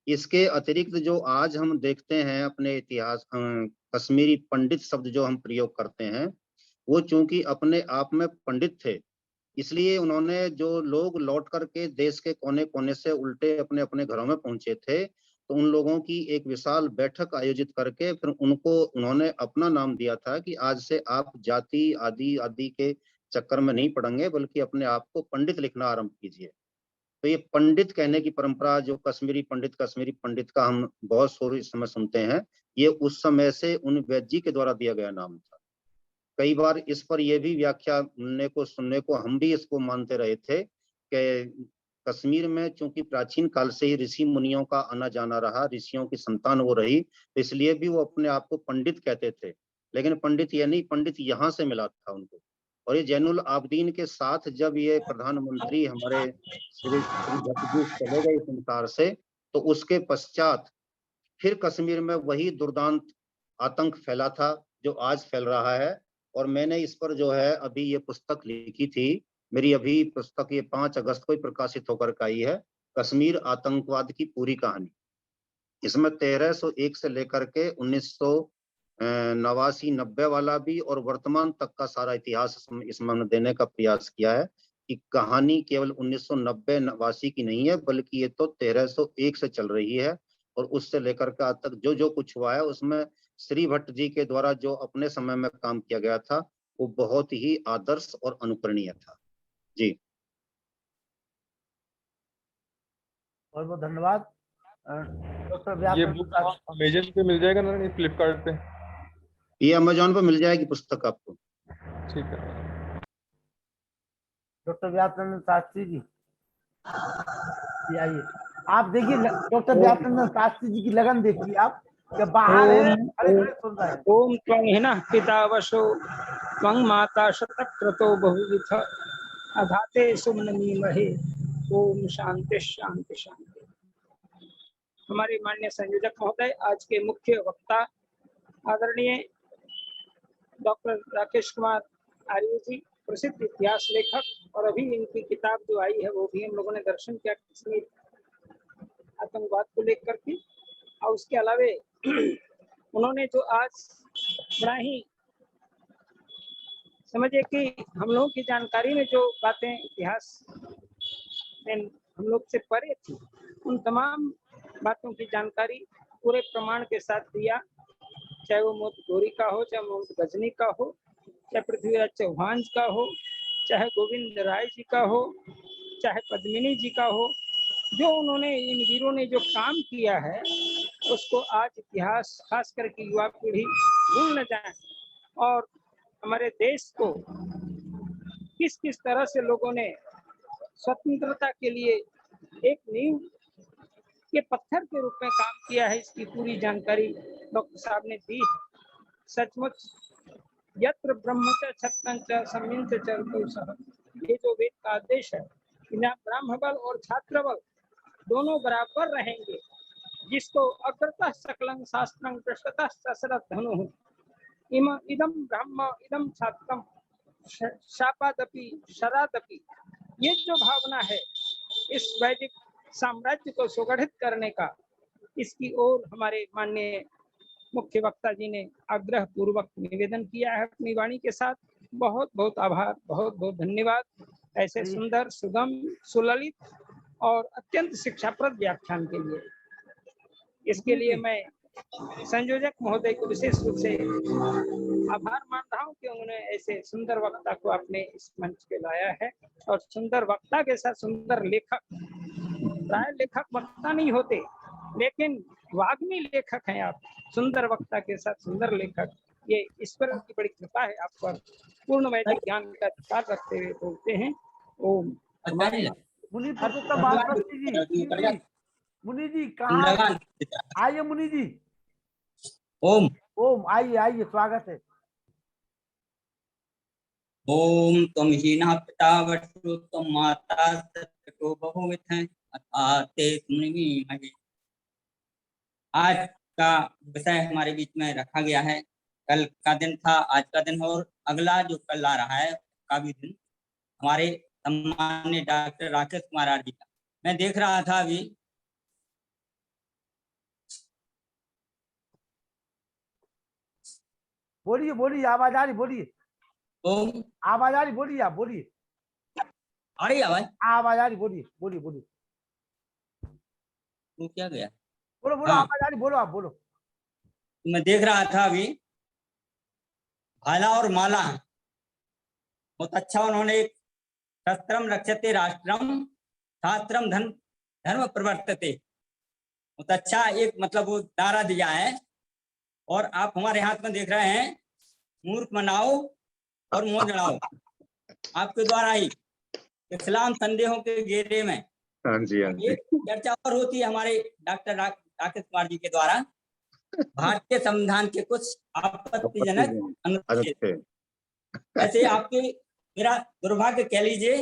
इसके अतिरिक्त जो आज हम देखते हैं अपने इतिहास, कश्मीरी पंडित शब्द जो हम प्रयोग करते हैं, वो चूंकि अपने आप में पंडित थे, इसलिए उन्होंने, जो लोग लौट करके देश के कोने कोने से उल्टे अपने अपने घरों में पहुंचे थे, तो उन लोगों की एक विशाल बैठक आयोजित करके फिर उनको उन्होंने अपना नाम दिया था कि आज से आप जाति आदि आदि के चक्कर में नहीं पड़ेंगे, बल्कि अपने आप को पंडित लिखना आरंभ कीजिए। तो ये पंडित कहने की परंपरा, जो कश्मीरी पंडित का हम बहुत शोर इस समय सुनते हैं, ये उस समय से उन वैद्य जी के द्वारा दिया गया नाम था। कई बार इस पर यह भी व्याख्या सुनने को हम भी इसको मानते रहे थे कि कश्मीर में चूंकि प्राचीन काल से ही ऋषि मुनियों का आना जाना रहा, ऋषियों की संतान वो रही, तो इसलिए भी वो अपने आप को पंडित कहते थे। लेकिन पंडित ये नहीं, पंडित यहाँ से मिला था उनको। और ये जैनुल आबदीन के साथ जब ये प्रधानमंत्री हमारे श्री भट्ट जी चले गए संसार से, तो उसके पश्चात फिर कश्मीर में वही दुर्दांत आतंक फैला था जो आज फैल रहा है। और मैंने इस पर जो है अभी ये पुस्तक लिखी थी, मेरी अभी पुस्तक ये 5 अगस्त को ही प्रकाशित होकर आई है, कश्मीर आतंकवाद की पूरी कहानी। इसमें 1301 से लेकर के 1989-90 वाला भी और वर्तमान तक का सारा इतिहास इसमें देने का प्रयास किया है, कि कहानी केवल 1990-89 की नहीं है, बल्कि ये तो 1301 से चल रही है, और उससे लेकर के आज तक जो जो कुछ हुआ है, उसमें श्री भट्ट जी के द्वारा जो अपने समय में काम किया गया था, वो बहुत ही आदर्श और अनुकरणीय था। जी बहुत बहुत धन्यवाद डॉक्टर ये व्यास। बुक अमेजन पे मिल जाएगा ना, फ्लिपकार्ट पे? ये अमेजोन पर मिल जाएगी पुस्तक आपको। ठीक है। डॉक्टर व्यासनंदन शास्त्री जी, आइए। आप देखिए डॉक्टर व्यासनंदन शास्त्री जी की लगन देखिए आप, जब बाहर है खड़े खड़े सुन रहे हैं। ओम त्वं हिनः पितावशो त्वं माता शतक्रतो बहुविध अधाते सुमनमीमहे। ओम शांति शांति शांति। हमारे माननीय संयोजक महोदय, आज के मुख्य वक्ता आदरणीय डॉक्टर राकेश कुमार आर्य जी, प्रसिद्ध इतिहास लेखक, और अभी इनकी किताब जो आई है वो भी हम लोगों ने दर्शन किया कश्मीर आतंकवाद को लेकर के। और उसके अलावे उन्होंने जो आज बड़ा ही समझिए कि हम लोगों की जानकारी में जो बातें इतिहास में हम लोग से परे थी, उन तमाम बातों की जानकारी पूरे प्रमाण के साथ दिया, चाहे वो मोहम्मद गौरी का हो, चाहे मोहम्मद गजनी का हो, चाहे पृथ्वीराज चौहान का हो, चाहे गोविंद राय जी का हो, चाहे पद्मिनी जी का हो। जो उन्होंने इन वीरों ने जो काम किया है उसको आज इतिहास खास करके युवा पीढ़ी भूल न जाए, और हमारे देश को किस किस तरह से लोगों ने स्वतंत्रता के लिए एक नींव के पत्थर के रूप में काम किया है, इसकी पूरी जानकारी डॉक्टर साहब ने दी है। सचमुच यत्र ब्रह्मच छत्तंच सम्मिंच चरतो सह, ये जो वेद का आदेश है, ब्राह्म बल और छात्र बल दोनों बराबर रहेंगे। जिसको अकृतः सकलं शास्त्रं पृष्ठतः सशरथ धनु इदम ब्रह्म इदम छात्रम शापादपि शरादपि, ये जो भावना है इस वैदिक साम्राज्य को सुगठित करने का, इसकी ओर हमारे माननीय मुख्य वक्ता जी ने आग्रह पूर्वक निवेदन किया है अपनी वाणी के साथ। बहुत बहुत आभार, बहुत बहुत धन्यवाद ऐसे सुंदर, सुगम, सुललित और अत्यंत शिक्षाप्रद व्याख्यान के लिए। इसके लिए मैं संयोजक महोदय को विशेष रूप से आभार मान रहा हूँ कि उन्होंने ऐसे सुंदर वक्ता को अपने इस मंच पे लाया है, और सुंदर वक्ता के साथ सुंदर लेखक। प्राय लेखक वक्ता नहीं होते, लेकिन वाग्मी लेखक हैं आप। सुंदर वक्ता के साथ सुंदर लेखक, ये ईश्वर की बड़ी कृपा है आप पर। पूर्ण वैदिक ज्ञान का अधिकार रखते हुए बोलते हैं ओम। मुनि पुरुषोत्तम बासपति जी, मुनि जी कहाँ आइए? मुनि जी ओम ओम, आइए आइए, स्वागत है। ओम त्वं हीनः पिता वटु त्वं माता ततो बहुविधः अथाते सुमनीमहे। आज का विषय हमारे बीच में रखा गया है। कल का दिन था, आज का दिन और अगला जो कल आ रहा है का भी दिन हमारे सम्मान्य डॉक्टर राकेश कुमार आर जी का। मैं देख रहा था अभी, बोलिए बोलिए, आवाज आ रही, बोलिए। ओम आवाज आ रही, बोलिए, आप बोलिए। आ रही आवाज? आवाज आ रही, बोलिए बोलिए बोलिए। तो क्या गया? बोलो बोलो, हाँ। आवाज आ रही, बोलो आप, बोलो। तो मैं देख रहा था अभी, भाला और माला, बहुत अच्छा उन्होंने एक शस्त्रम रक्षते राष्ट्रम शास्त्रम धर्म प्रवर्तते, बहुत अच्छा एक मतलब वो नारा दिया है। और आप हमारे हाथ में देख रहे हैं, मूर्ख मनाओ और मुंह जड़ाओ, आपके द्वारा ही इस्लाम संदेहों के घेरे में हाँ जी, हाँ जी। एक चर्चा और होती है हमारे डॉक्टर राकेश कुमार जी के द्वारा, भारतीय संविधान के कुछ आपत्तिजनक अनुच्छेद। ऐसे आपके, मेरा दुर्भाग्य कह लीजिए,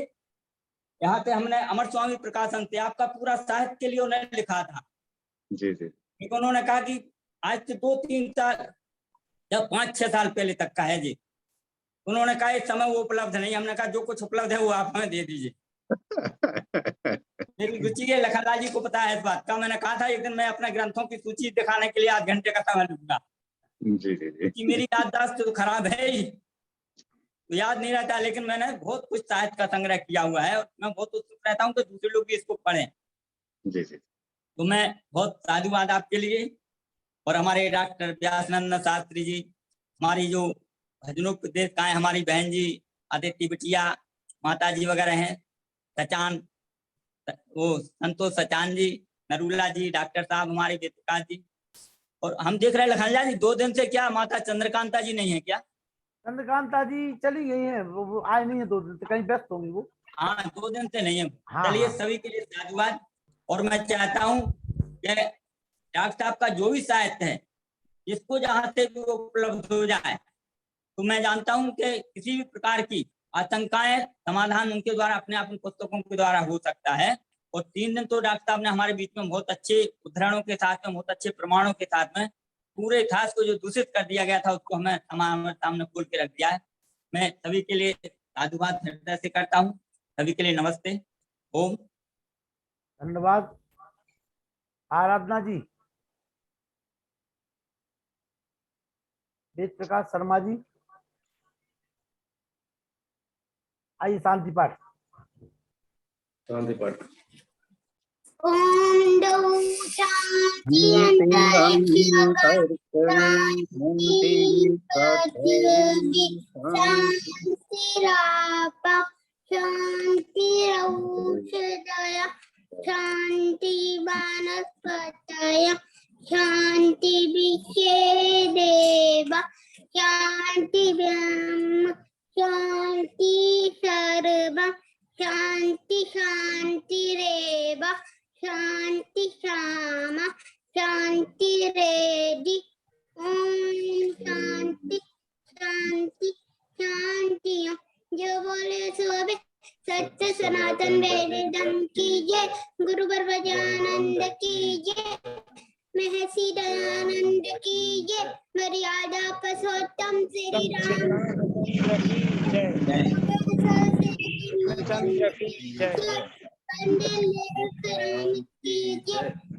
यहाँ पे हमने अमर स्वामी प्रकाशन से आपका पूरा साहित्य के लिए उन्होंने लिखा था जी जी। क्योंकि उन्होंने कहा कि आज से 2-3 साल या 5-6 साल पहले तक का है जी, उन्होंने कहा इस समय वो उपलब्ध नहीं। हमने कहा जो कुछ उपलब्ध है वो आप हमें दे दीजिए। मेरी रुचि है, लखनलाल जी को पता है इस बात का। मैंने कहा था एक दिन मैं अपने ग्रंथों की सूची दिखाने के लिए आध घंटे का समय लूंगा। जी जी जी। कि मेरी याददाश्त तो खराब है ही, तो याद नहीं रहता, लेकिन मैंने बहुत कुछ साहित्य का संग्रह किया हुआ है और मैं बहुत उत्सुक रहता हूँ कि दूसरे लोग भी इसको पढ़ें। जी जी। तो मैं बहुत साधुवाद आपके लिए। और हमारे डॉक्टर व्यासनंद शास्त्री जी, हमारी जो भजनोपदेश का है, हमारी बहन जी आदित्य बिटिया माता जी वगैरह हैं, सचान, वो संतोष सचान जी, नरूला जी, डॉक्टर साहब हमारे वेदिका जी। और हम देख रहे हैं लखनलाल जी 2 दिन से क्या माता चंद्रकांता जी नहीं है क्या? चंद्रकांता जी चली गई हैं, वो आए नहीं है 2 दिन से, कहीं व्यस्त होंगी वो। हाँ, 2 दिन से नहीं है। हाँ, चलिए, हाँ। सभी के लिए साधुवाद। और मैं चाहता हूँ कि डॉक्टर साहब का जो भी साहित्य है, जिसको जहां से भी उपलब्ध हो जाए, तो मैं जानता हूं कि किसी भी प्रकार की आशंकाएं समाधान उनके द्वारा, अपने आप पुस्तकों के द्वारा हो सकता है। और 3 दिन तो डॉक्टर साहब ने हमारे बीच में बहुत अच्छे उदाहरणों के साथ में, बहुत अच्छे प्रमाणों के साथ में पूरे इतिहास को जो दूषित कर दिया गया था उसको हमें हमारे सामने खोल के रख दिया है। मैं सभी के लिए साधुवाद हृदय से करता हूँ। सभी के लिए नमस्ते। ओम। धन्यवाद। आराधना जी, वेद प्रकाश शर्मा जी, आइए शांति पाठ। शांति पाठ। ओम दौ शांति शांतिराप शांतिरौषधय शांति वनस्पतय शांति विषेदेव शांति ब्रह्म शांति सर्व शांति शांतिरेव शांति श्यामा शांति रेडि। ओम शांति शांति शांति। जो बोले सो अभी सत्य सनातन वेदम की जय। गुरु बरबजानंद की जय। महर्षि दयानंद की जय। मर्यादा पुरुषोत्तम श्री राम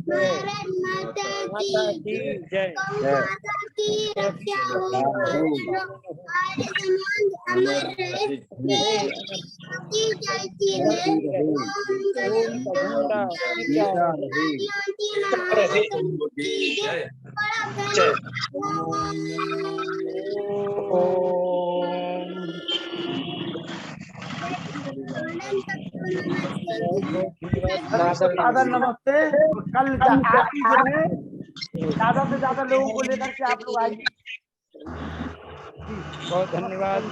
भारत माता की जय। गौ माता की रक्षा हो। आर्य समाज अमर रहे। की जयती रहे। ओम दादा नमस्ते। कल आरती जो है ज्यादा से ज्यादा लोगों को लेकर के आप लोग आइए। बहुत धन्यवाद।